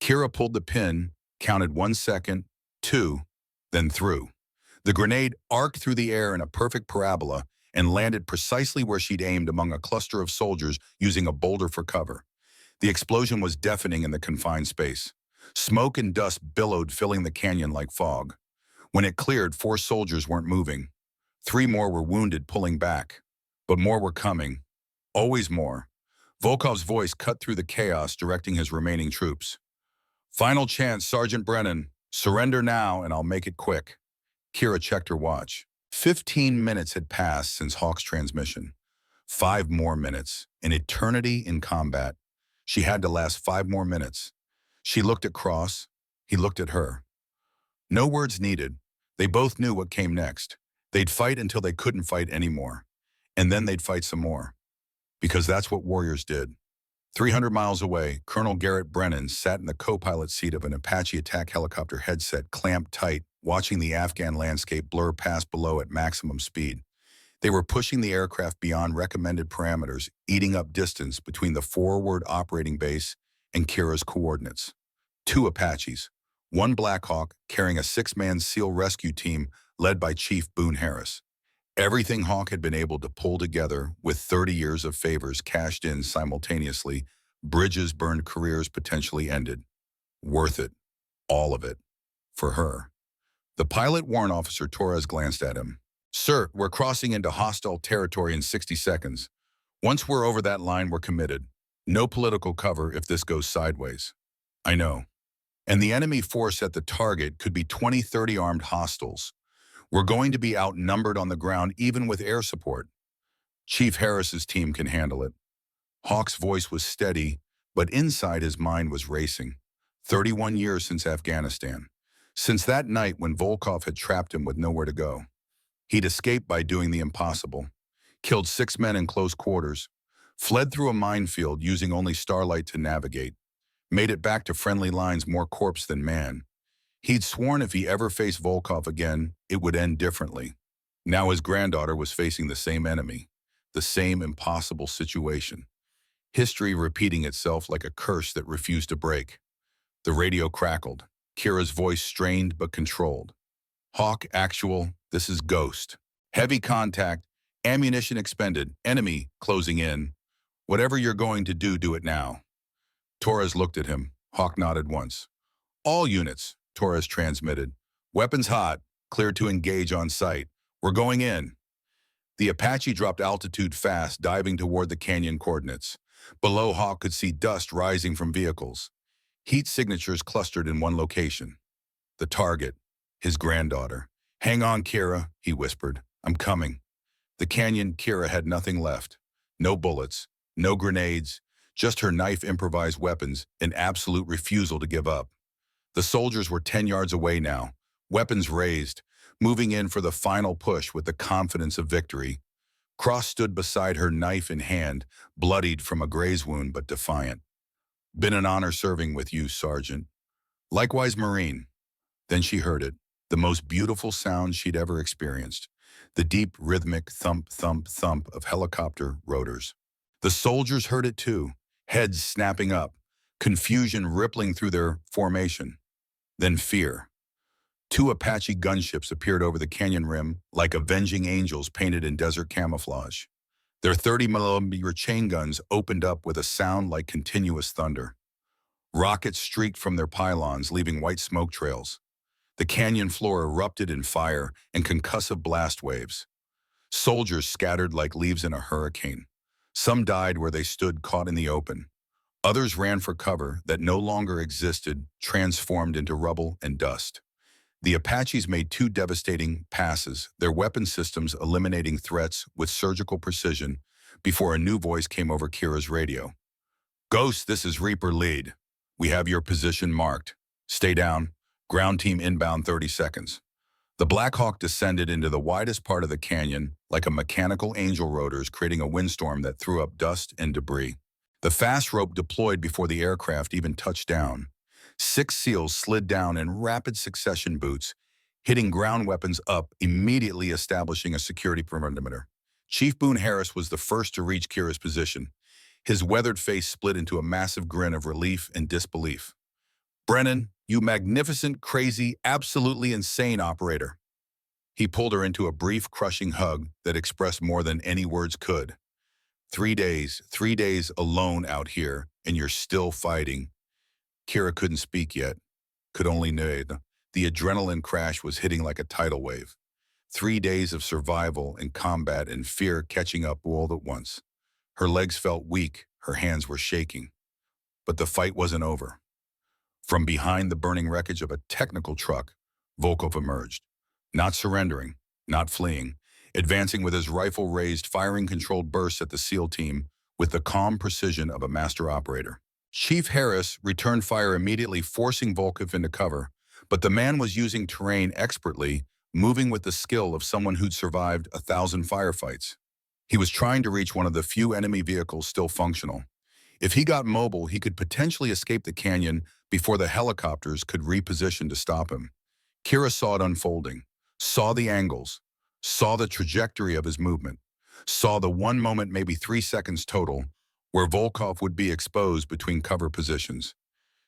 [SPEAKER 1] Kira pulled the pin, counted 1 second, 2, then threw. The grenade arced through the air in a perfect parabola and landed precisely where she'd aimed among a cluster of soldiers using a boulder for cover. The explosion was deafening in the confined space. Smoke and dust billowed, filling the canyon like fog. When it cleared, 4 soldiers weren't moving. 3 more were wounded, pulling back. But more were coming. Always more. Volkov's voice cut through the chaos, directing his remaining troops. Final chance, Sergeant Brennan. Surrender now, and I'll make it quick. Kira checked her watch. 15 minutes had passed since Hawk's transmission. 5 more minutes. An eternity in combat. She had to last 5 more minutes. She looked at Cross. He looked at her. No words needed. They both knew what came next. They'd fight until they couldn't fight anymore. And then they'd fight some more. Because that's what warriors did. 300 miles away, Colonel Garrett Brennan sat in the co-pilot seat of an Apache attack helicopter headset clamped tight, watching the Afghan landscape blur past below at maximum speed. They were pushing the aircraft beyond recommended parameters, eating up distance between the forward operating base and Kira's coordinates. 2 Apaches, 1 Black Hawk carrying a 6-man SEAL rescue team led by Chief Boone Harris. Everything Hawk had been able to pull together with 30 years of favors cashed in simultaneously, bridges burned, careers potentially ended. Worth it. All of it. For her. The pilot warrant officer Torres glanced at him. Sir, we're crossing into hostile territory in 60 seconds. Once we're over that line, we're committed. No political cover if this goes sideways. I know. And the enemy force at the target could be 20-30 armed hostiles. We're going to be outnumbered on the ground even with air support. Chief Harris's team can handle it. Hawk's voice was steady, but inside his mind was racing. 31 years since Afghanistan. Since that night when Volkov had trapped him with nowhere to go. He'd escaped by doing the impossible. Killed 6 men in close quarters. Fled through a minefield using only starlight to navigate. Made it back to friendly lines more corpse than man. He'd sworn if he ever faced Volkov again, it would end differently. Now his granddaughter was facing the same enemy, the same impossible situation. History repeating itself like a curse that refused to break. The radio crackled, Kira's voice strained but controlled. Hawk, actual, this is Ghost. Heavy contact, ammunition expended, enemy closing in. Whatever you're going to do, do it now. Torres looked at him. Hawk nodded once. All units, Torres transmitted. Weapons hot, cleared to engage on sight. We're going in. The Apache dropped altitude fast, diving toward the canyon coordinates. Below, Hawk could see dust rising from vehicles. Heat signatures clustered in one location. The target, his granddaughter. Hang on, Kira, he whispered. I'm coming. The canyon, Kira had nothing left. No bullets, no grenades, just her knife-improvised weapons, an absolute refusal to give up. The soldiers were 10 yards away now, weapons raised, moving in for the final push with the confidence of victory. Cross stood beside her, knife in hand, bloodied from a graze wound but defiant. Been an honor serving with you, Sergeant. Likewise, Marine. Then she heard it, the most beautiful sound she'd ever experienced, the deep, rhythmic thump, thump, thump of helicopter rotors. The soldiers heard it too, heads snapping up, confusion rippling through their formation. Then fear. 2 Apache gunships appeared over the canyon rim like avenging angels painted in desert camouflage. Their 30mm chain guns opened up with a sound like continuous thunder. Rockets streaked from their pylons, leaving white smoke trails. The canyon floor erupted in fire and concussive blast waves. Soldiers scattered like leaves in a hurricane. Some died where they stood caught in the open. Others ran for cover that no longer existed, transformed into rubble and dust. The Apaches made 2 devastating passes, their weapon systems eliminating threats with surgical precision, before a new voice came over Kira's radio. Ghost, this is Reaper Lead. We have your position marked. Stay down. Ground team inbound 30 seconds. The Black Hawk descended into the widest part of the canyon like a mechanical angel rotors, creating a windstorm that threw up dust and debris. The fast rope deployed before the aircraft even touched down. 6 SEALs slid down in rapid succession boots, hitting ground weapons up, immediately establishing a security perimeter. Chief Boone Harris was the first to reach Kira's position. His weathered face split into a massive grin of relief and disbelief. Brennan, you magnificent, crazy, absolutely insane operator. He pulled her into a brief, crushing hug that expressed more than any words could. 3 days alone out here, and you're still fighting. Kira couldn't speak yet, could only nod. The adrenaline crash was hitting like a tidal wave. 3 days of survival and combat and fear catching up all at once. Her legs felt weak, her hands were shaking. But the fight wasn't over. From behind the burning wreckage of a technical truck, Volkov emerged, not surrendering, not fleeing, advancing with his rifle raised, firing controlled bursts at the SEAL team with the calm precision of a master operator. Chief Harris returned fire immediately, forcing Volkov into cover, but the man was using terrain expertly, moving with the skill of someone who'd survived 1,000 firefights. He was trying to reach one of the few enemy vehicles still functional. If he got mobile, he could potentially escape the canyon before the helicopters could reposition to stop him. Kira saw it unfolding, saw the angles, saw the trajectory of his movement, saw the one moment, maybe 3 seconds total, where Volkov would be exposed between cover positions.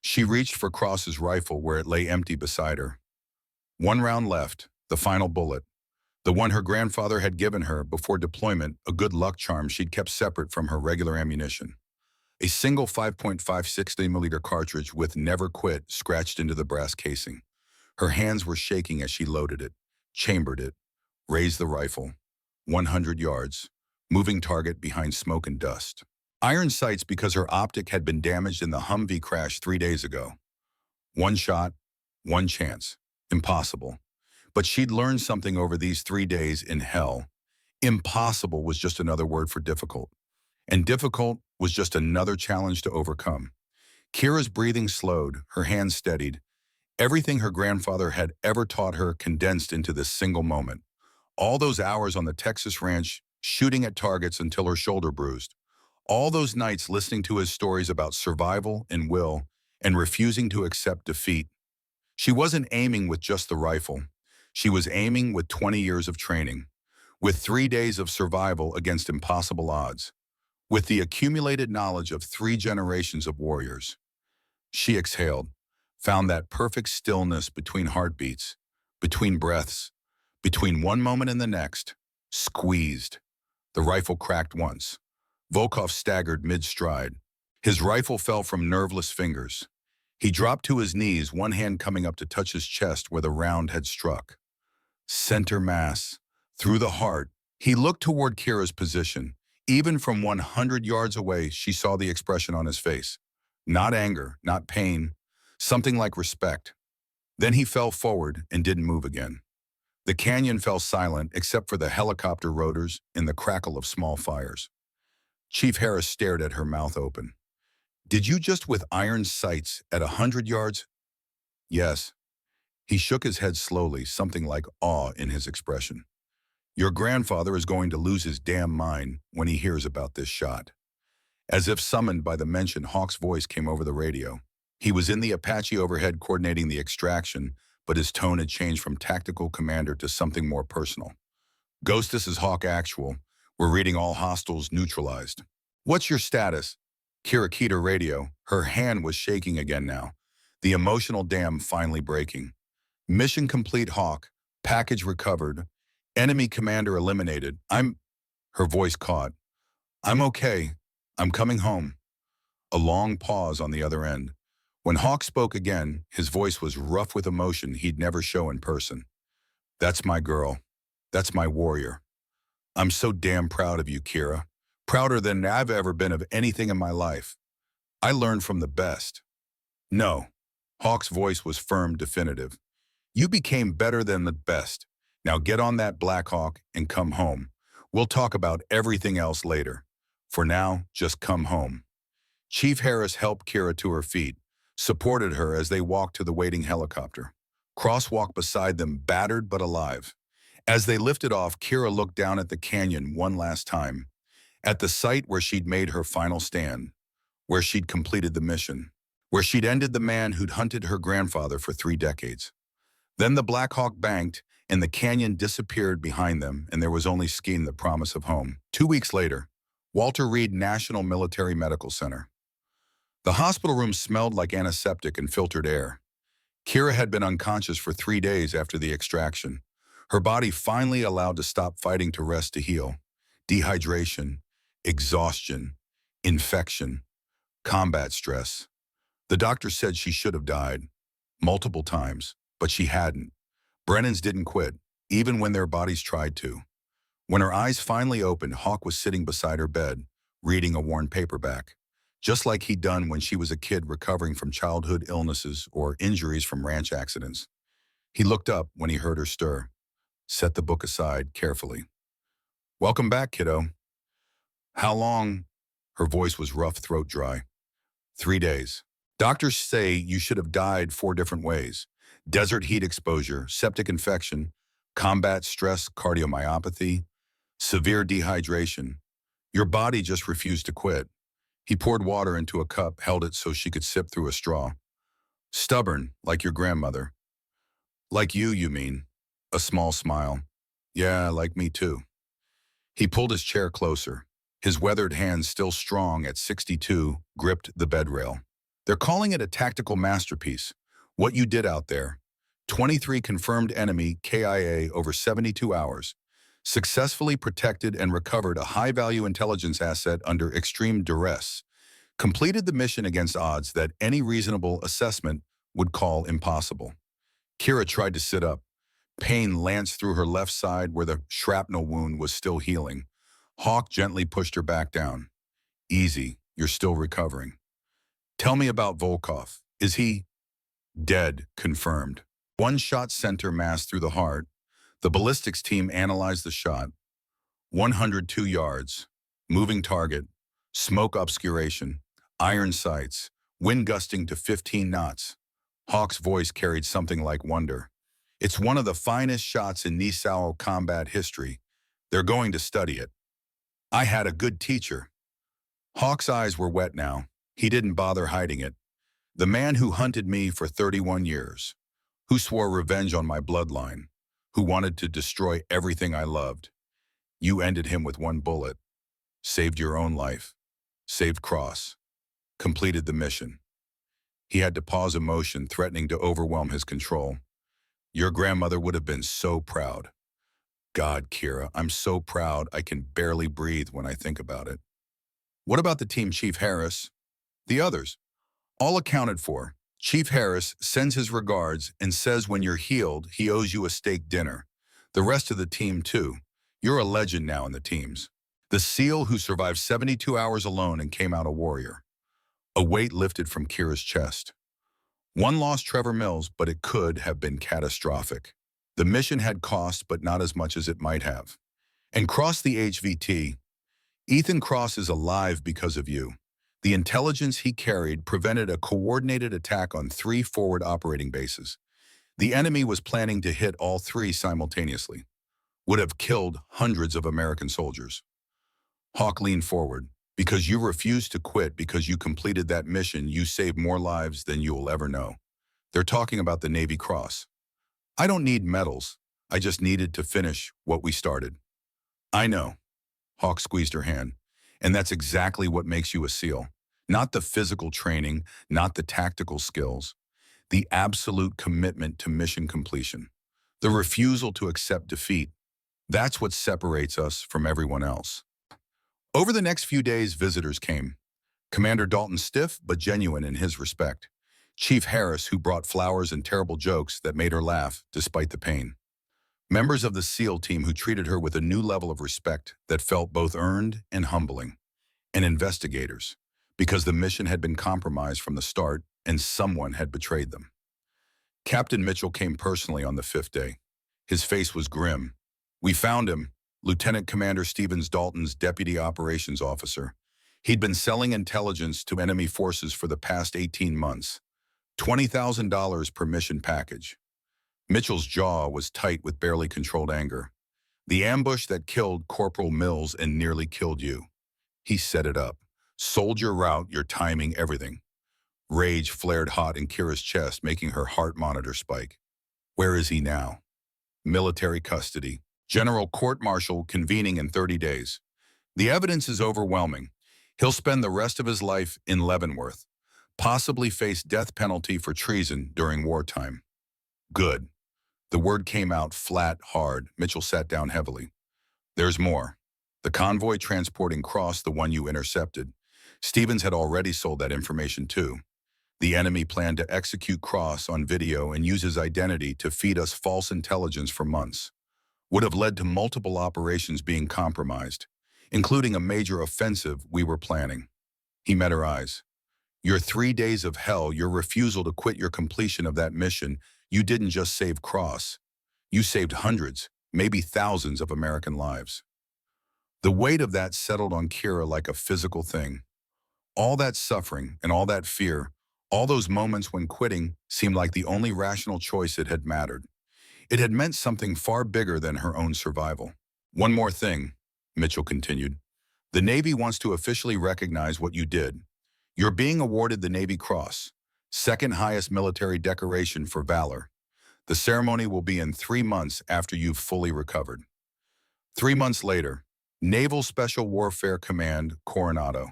[SPEAKER 1] She reached for Cross's rifle where it lay empty beside her. One round left, the final bullet, the one her grandfather had given her before deployment, a good luck charm she'd kept separate from her regular ammunition. A single 5.56mm cartridge with "Never Quit" scratched into the brass casing. Her hands were shaking as she loaded it, chambered it, raised the rifle. 100 yards, moving target behind smoke and dust. Iron sights because her optic had been damaged in the Humvee crash 3 days ago. One shot, one chance. Impossible. But she'd learned something over these 3 days in hell. Impossible was just another word for difficult. And difficult was just another challenge to overcome. Kira's breathing slowed, her hands steadied. Everything her grandfather had ever taught her condensed into this single moment. All those hours on the Texas ranch, shooting at targets until her shoulder bruised. All those nights listening to his stories about survival and will, and refusing to accept defeat. She wasn't aiming with just the rifle. She was aiming with 20 years of training, with 3 days of survival against impossible odds, with the accumulated knowledge of 3 generations of warriors. She exhaled, found that perfect stillness between heartbeats, between breaths, between one moment and the next, squeezed. The rifle cracked once. Volkov staggered mid-stride. His rifle fell from nerveless fingers. He dropped to his knees, one hand coming up to touch his chest where the round had struck. Center mass. Through the heart. He looked toward Kira's position. Even from 100 yards away, she saw the expression on his face. Not anger, not pain, something like respect. Then he fell forward and didn't move again. The canyon fell silent except for the helicopter rotors and the crackle of small fires. Chief Harris stared at her, mouth open. Did you just with iron sights at 100 yards? Yes. He shook his head slowly, something like awe in his expression. Your grandfather is going to lose his damn mind when he hears about this shot. As if summoned by the mention, Hawk's voice came over the radio. He was in the Apache overhead coordinating the extraction, but his tone had changed from tactical commander to something more personal. Ghost, this is Hawk Actual. We're reading all hostiles neutralized. What's your status? Kira keyed her radio. Her hand was shaking again now, the emotional dam finally breaking. Mission complete, Hawk. Package recovered. Enemy commander eliminated. Her voice caught. I'm okay. I'm coming home. A long pause on the other end. When Hawk spoke again, his voice was rough with emotion he'd never show in person. That's my girl. That's my warrior. I'm so damn proud of you, Kira. Prouder than I've ever been of anything in my life. I learned from the best. No. Hawk's voice was firm, definitive. You became better than the best. Now get on that Black Hawk and come home. We'll talk about everything else later. For now, just come home. Chief Harris helped Kira to her feet, supported her as they walked to the waiting helicopter. Cross walked beside them, battered but alive. As they lifted off, Kira looked down at the canyon one last time, at the site where she'd made her final stand, where she'd completed the mission, where she'd ended the man who'd hunted her grandfather for 3 decades. Then the Black Hawk banked, and the canyon disappeared behind them, and there was only skiing the promise of home. 2 weeks later, Walter Reed National Military Medical Center. The hospital room smelled like antiseptic and filtered air. Kira had been unconscious for 3 days after the extraction. Her body finally allowed to stop fighting to rest to heal. Dehydration, exhaustion, infection, combat stress. The doctor said she should have died multiple times, but she hadn't. Brennan's didn't quit, even when their bodies tried to. When her eyes finally opened, Hawk was sitting beside her bed, reading a worn paperback, just like he'd done when she was a kid recovering from childhood illnesses or injuries from ranch accidents. He looked up when he heard her stir, set the book aside carefully. "Welcome back, kiddo." "How long?" Her voice was rough, throat dry. "3 days. Doctors say you should have died 4 different ways. Desert heat exposure, septic infection, combat stress, cardiomyopathy, severe dehydration. Your body just refused to quit." He poured water into a cup, held it so she could sip through a straw. "Stubborn, like your grandmother." "Like you mean?" A small smile. "Yeah, like me too." He pulled his chair closer. His weathered hands, still strong at 62, gripped the bed rail. "They're calling it a tactical masterpiece. What you did out there. 23 confirmed enemy KIA over 72 hours. Successfully protected and recovered a high-value intelligence asset under extreme duress. Completed the mission against odds that any reasonable assessment would call impossible." Kira tried to sit up. Pain lanced through her left side where the shrapnel wound was still healing. Hawk gently pushed her back down. "Easy, you're still recovering." "Tell me about Volkov. Is he—" "Dead, confirmed. One shot center mass through the heart. The ballistics team analyzed the shot. 102 yards. Moving target. Smoke obscuration. Iron sights. Wind gusting to 15 knots. Hawk's voice carried something like wonder. "It's one of the finest shots in Nisao combat history. They're going to study it." "I had a good teacher." Hawk's eyes were wet now. He didn't bother hiding it. "The man who hunted me for 31 years. Who swore revenge on my bloodline. Who wanted to destroy everything I loved. You ended him with one bullet. Saved your own life. Saved Cross. Completed the mission." He had to pause emotion, threatening to overwhelm his control. "Your grandmother would have been so proud." "God, Kira, I'm so proud I can barely breathe when I think about it." "What about the team, Chief Harris?" "The others. All accounted for. Chief Harris sends his regards and says when you're healed, he owes you a steak dinner. The rest of the team, too. You're a legend now in the teams. The SEAL who survived 72 hours alone and came out a warrior." A weight lifted from Kira's chest. One lost Trevor Mills, but it could have been catastrophic. The mission had cost, but not as much as it might have. And cross the HVT. "Ethan Cross is alive because of you. The intelligence he carried prevented a coordinated attack on 3 forward operating bases. The enemy was planning to hit all 3 simultaneously. Would have killed hundreds of American soldiers." Hawk leaned forward. "Because you refused to quit, because you completed that mission, you saved more lives than you will ever know. They're talking about the Navy Cross." "I don't need medals. I just needed to finish what we started." "I know." Hawk squeezed her hand. "And that's exactly what makes you a SEAL. Not the physical training, not the tactical skills. The absolute commitment to mission completion. The refusal to accept defeat. That's what separates us from everyone else." Over the next few days, visitors came. Commander Dalton, stiff but genuine in his respect. Chief Harris, who brought flowers and terrible jokes that made her laugh despite the pain. Members of the SEAL team who treated her with a new level of respect that felt both earned and humbling. And investigators, because the mission had been compromised from the start and someone had betrayed them. Captain Mitchell came personally on the 5th day. His face was grim. "We found him." Lieutenant Commander Stevens, Dalton's deputy operations officer. He'd been selling intelligence to enemy forces for the past 18 months. $20,000 per mission package. Mitchell's jaw was tight with barely controlled anger. "The ambush that killed Corporal Mills and nearly killed you. He set it up. Sold your route, your timing, everything." Rage flared hot in Kira's chest, making her heart monitor spike. "Where is he now?" "Military custody. General court-martial convening in 30 days. The evidence is overwhelming. He'll spend the rest of his life in Leavenworth. Possibly face death penalty for treason during wartime." "Good." The word came out flat, hard. Mitchell sat down heavily. There's more. The convoy transporting Cross, the one you intercepted. Stevens had already sold that information too. The enemy planned to execute Cross on video and use his identity to feed us false intelligence for months. Would have led to multiple operations being compromised, including a major offensive we were planning. He met her eyes. Your 3 days of hell, your refusal to quit your completion of that mission, you didn't just save Cross. You saved hundreds, maybe thousands of American lives. The weight of that settled on Kira like a physical thing. All that suffering and all that fear, all those moments when quitting seemed like the only rational choice it had mattered. It had meant something far bigger than her own survival. One more thing, Mitchell continued. The Navy wants to officially recognize what you did. You're being awarded the Navy Cross, second highest military decoration for valor. The ceremony will be in 3 months after you've fully recovered. 3 months later, Naval Special Warfare Command, Coronado.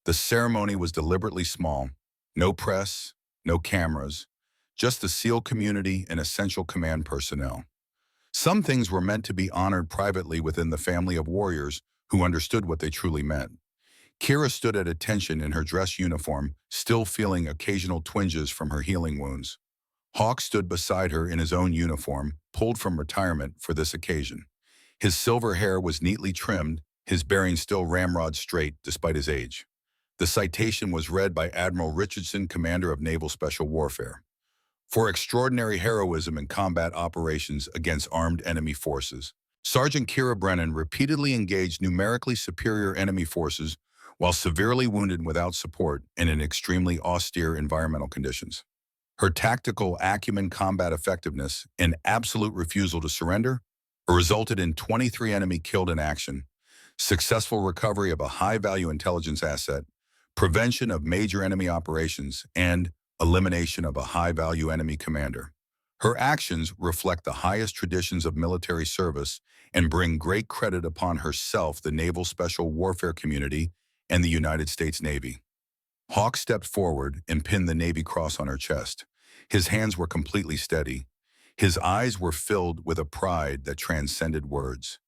[SPEAKER 1] The ceremony was deliberately small. No press, no cameras, just the SEAL community and essential command personnel. Some things were meant to be honored privately within the family of warriors who understood what they truly meant. Kira stood at attention in her dress uniform, still feeling occasional twinges from her healing wounds. Hawk stood beside her in his own uniform, pulled from retirement for this occasion. His silver hair was neatly trimmed, his bearing still ramrod straight despite his age. The citation was read by Admiral Richardson, commander of Naval Special Warfare. For extraordinary heroism in combat operations against armed enemy forces, Sergeant Kira Brennan repeatedly engaged numerically superior enemy forces while severely wounded without support and in extremely austere environmental conditions. Her tactical acumen, combat effectiveness, and absolute refusal to surrender resulted in 23 enemy killed in action, successful recovery of a high-value intelligence asset, prevention of major enemy operations, and elimination of a high-value enemy commander. Her actions reflect the highest traditions of military service and bring great credit upon herself, the Naval Special Warfare community, and the United States Navy. Hawk stepped forward and pinned the Navy Cross on her chest. His hands were completely steady. His eyes were filled with a pride that transcended words.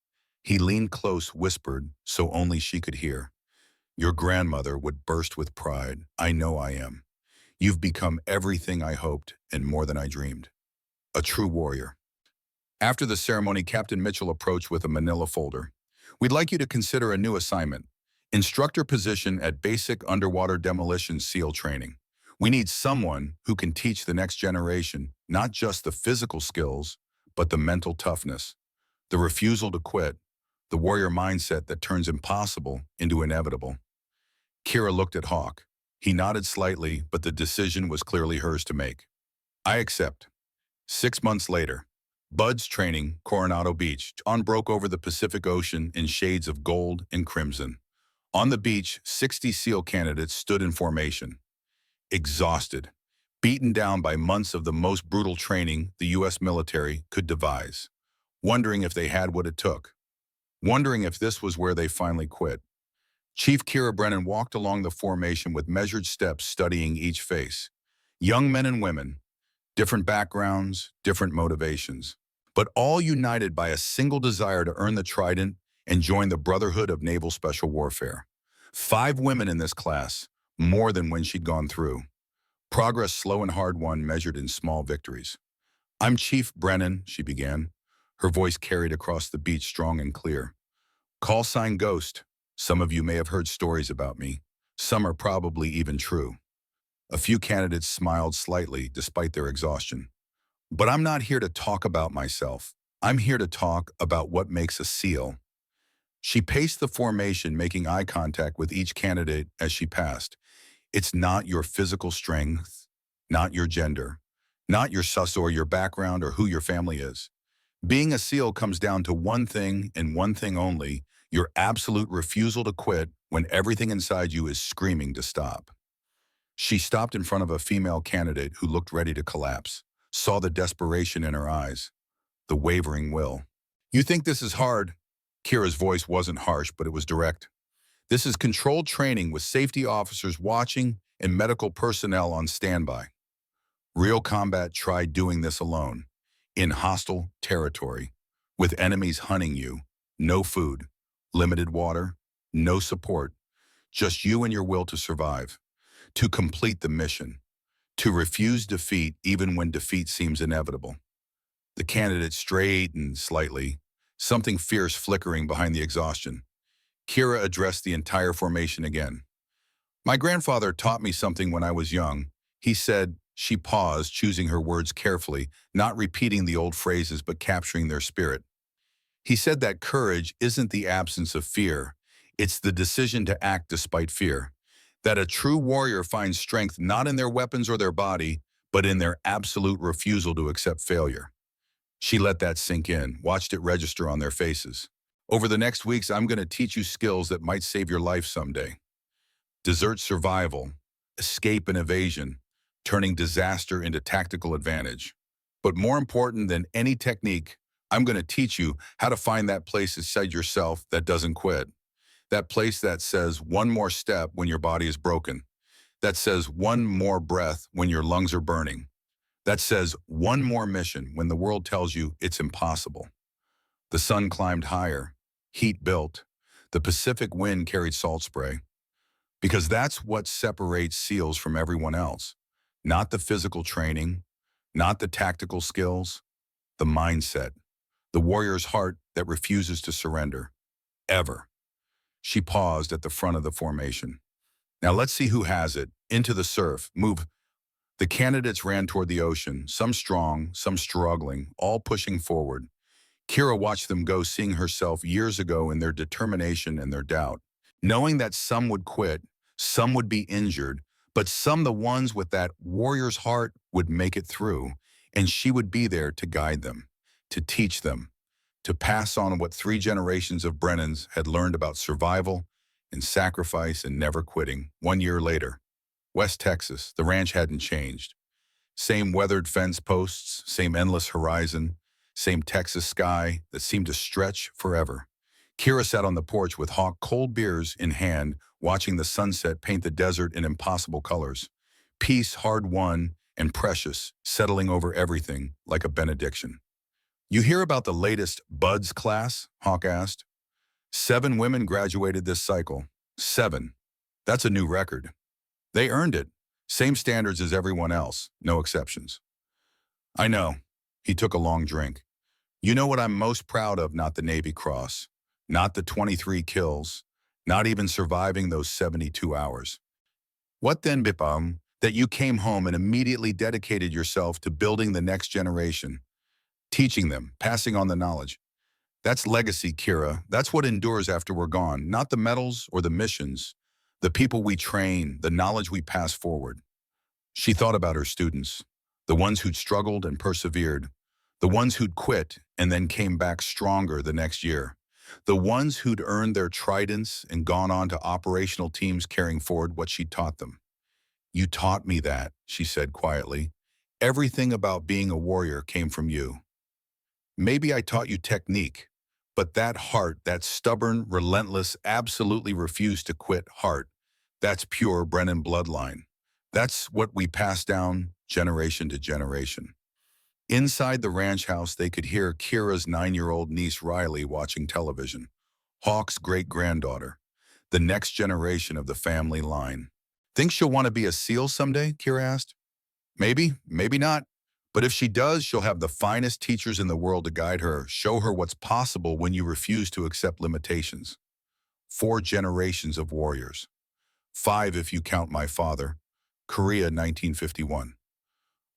[SPEAKER 1] He leaned close, whispered, so only she could hear. Your grandmother would burst with pride. I know I am. You've become everything I hoped and more than I dreamed. A true warrior. After the ceremony, Captain Mitchell approached with a manila folder. We'd like you to consider a new assignment. Instructor position at Basic Underwater Demolition SEAL Training. We need someone who can teach the next generation not just the physical skills, but the mental toughness, the refusal to quit, the warrior mindset that turns impossible into inevitable. Kira looked at Hawk. He nodded slightly, but the decision was clearly hers to make. I accept. 6 months later, Bud's training, Coronado Beach. Dawn broke over the Pacific Ocean in shades of gold and crimson. On the beach, 60 SEAL candidates stood in formation. Exhausted, beaten down by months of the most brutal training the U.S. military could devise. Wondering if they had what it took. Wondering if this was where they finally quit. Chief Kira Brennan walked along the formation with measured steps, studying each face. Young men and women, different backgrounds, different motivations, but all united by a single desire to earn the trident and join the Brotherhood of Naval Special Warfare. 5 women in this class, more than when she'd gone through. Progress slow and hard won, measured in small victories. I'm Chief Brennan, she began. Her voice carried across the beach strong and clear. Call sign Ghost. Some of you may have heard stories about me. Some are probably even true. A few candidates smiled slightly despite their exhaustion. But I'm not here to talk about myself. I'm here to talk about what makes a SEAL. She paced the formation, making eye contact with each candidate as she passed. It's not your physical strength, not your gender, not your sus or your background or who your family is. Being a SEAL comes down to one thing and one thing only, your absolute refusal to quit when everything inside you is screaming to stop. She stopped in front of a female candidate who looked ready to collapse, saw the desperation in her eyes, the wavering will. You think this is hard? Kira's voice wasn't harsh, but it was direct. This is controlled training with safety officers watching and medical personnel on standby. Real combat tried doing this alone. in hostile territory, with enemies hunting you, no food, limited water, no support, just you and your will to survive, to complete the mission, to refuse defeat even when defeat seems inevitable. The candidate straightened slightly, something fierce flickering behind the exhaustion. Kira addressed the entire formation again. My grandfather taught me something when I was young. He said. She paused, choosing her words carefully, not repeating the old phrases but capturing their spirit. He said that courage isn't the absence of fear, it's the decision to act despite fear. That a true warrior finds strength not in their weapons or their body, but in their absolute refusal to accept failure. She let that sink in, watched it register on their faces. Over the next weeks, I'm going to teach you skills that might save your life someday. Desert survival, escape and evasion, turning disaster into tactical advantage. But more important than any technique, I'm going to teach you how to find that place inside yourself that doesn't quit. That place that says one more step when your body is broken. That says one more breath when your lungs are burning. That says one more mission when the world tells you it's impossible. The sun climbed higher. Heat built. The Pacific wind carried salt spray. Because that's what separates SEALs from everyone else. Not the physical training, not the tactical skills, the mindset. The warrior's heart that refuses to surrender. Ever. She paused at the front of the formation. Now let's see who has it. Into the surf. Move. The candidates ran toward the ocean, some strong, some struggling, all pushing forward. Kira watched them go, seeing herself years ago in their determination and their doubt. Knowing that some would quit, some would be injured, but some, the ones with that warrior's heart, would make it through, and she would be there to guide them, to teach them, to pass on what 3 generations of Brennans had learned about survival and sacrifice and never quitting. 1 year later, West Texas, the ranch hadn't changed. Same weathered fence posts, same endless horizon, same Texas sky that seemed to stretch forever. Kira sat on the porch with Hawk cold beers in hand, watching the sunset paint the desert in impossible colors. Peace hard-won and precious, settling over everything like a benediction. You hear about the latest Buds class? Hawk asked. 7 women graduated this cycle. 7. That's a new record. They earned it. Same standards as everyone else, no exceptions. I know. He took a long drink. You know what I'm most proud of? Not the Navy Cross, not the 23 kills, not even surviving those 72 hours. What then, Bipam? That you came home and immediately dedicated yourself to building the next generation, teaching them, passing on the knowledge. That's legacy, Kira. That's what endures after we're gone, not the medals or the missions, the people we train, the knowledge we pass forward. She thought about her students, the ones who'd struggled and persevered, the ones who'd quit and then came back stronger the next year, the ones who'd earned their tridents and gone on to operational teams carrying forward what she taught them. You taught me that, she said quietly. Everything about being a warrior came from you. Maybe I taught you technique, but that heart, that stubborn, relentless, absolutely refused to quit heart, that's pure Brennan bloodline. That's what we pass down generation to generation. Inside the ranch house, they could hear Kira's 9-year-old niece Riley watching television. Hawk's great-granddaughter, the next generation of the family line. Think she'll want to be a SEAL someday? Kira asked. Maybe, maybe not. But if she does, she'll have the finest teachers in the world to guide her, show her what's possible when you refuse to accept limitations. 4 generations of warriors. 5 if you count my father. Korea, 1951.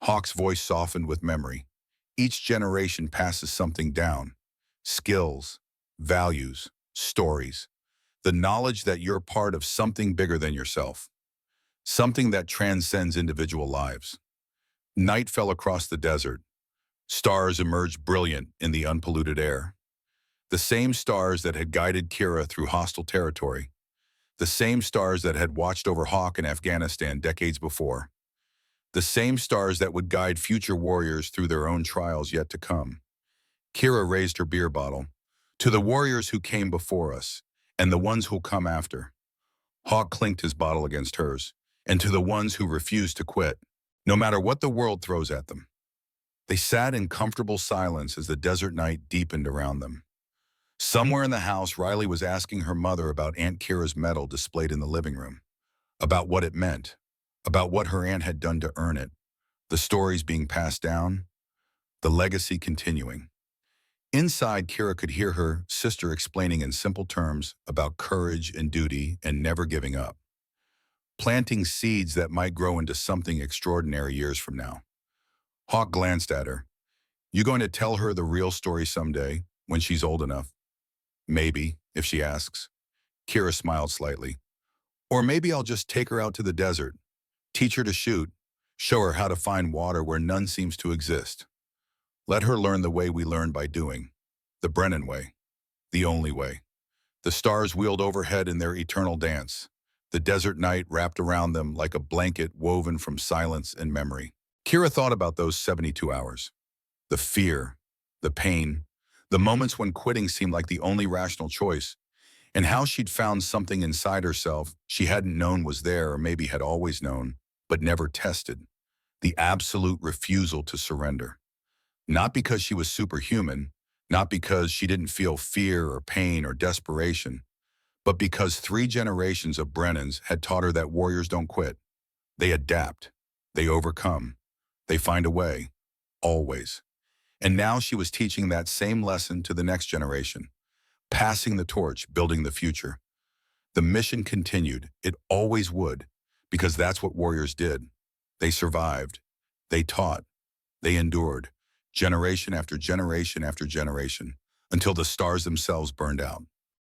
[SPEAKER 1] Hawk's voice softened with memory. Each generation passes something down. Skills, values, stories. The knowledge that you're part of something bigger than yourself. Something that transcends individual lives. Night fell across the desert. Stars emerged brilliant in the unpolluted air. The same stars that had guided Kira through hostile territory. The same stars that had watched over Hawk in Afghanistan decades before. The same stars that would guide future warriors through their own trials yet to come. Kira raised her beer bottle. To the warriors who came before us, and the ones who'll come after. Hawk clinked his bottle against hers. And to the ones who refuse to quit, no matter what the world throws at them. They sat in comfortable silence as the desert night deepened around them. Somewhere in the house, Riley was asking her mother about Aunt Kira's medal displayed in the living room, about what it meant, about what her aunt had done to earn it, the stories being passed down, the legacy continuing. Inside, Kira could hear her sister explaining in simple terms about courage and duty and never giving up, planting seeds that might grow into something extraordinary years from now. Hawk glanced at her. You going to tell her the real story someday, when she's old enough? Maybe, if she asks. Kira smiled slightly. Or maybe I'll just take her out to the desert, teach her to shoot, show her how to find water where none seems to exist. Let her learn the way we learn by doing, the Brennan way, the only way. The stars wheeled overhead in their eternal dance, the desert night wrapped around them like a blanket woven from silence and memory. Kira thought about those 72 hours. The fear, the pain, the moments when quitting seemed like the only rational choice, and how she'd found something inside herself she hadn't known was there or maybe had always known, but never tested. The absolute refusal to surrender. Not because she was superhuman, not because she didn't feel fear or pain or desperation, but because 3 generations of Brennans had taught her that warriors don't quit. They adapt. They overcome. They find a way. Always. And now she was teaching that same lesson to the next generation, passing the torch, building the future. The mission continued. It always would, because that's what warriors did. They survived. They taught. They endured, generation after generation after generation, until the stars themselves burned out.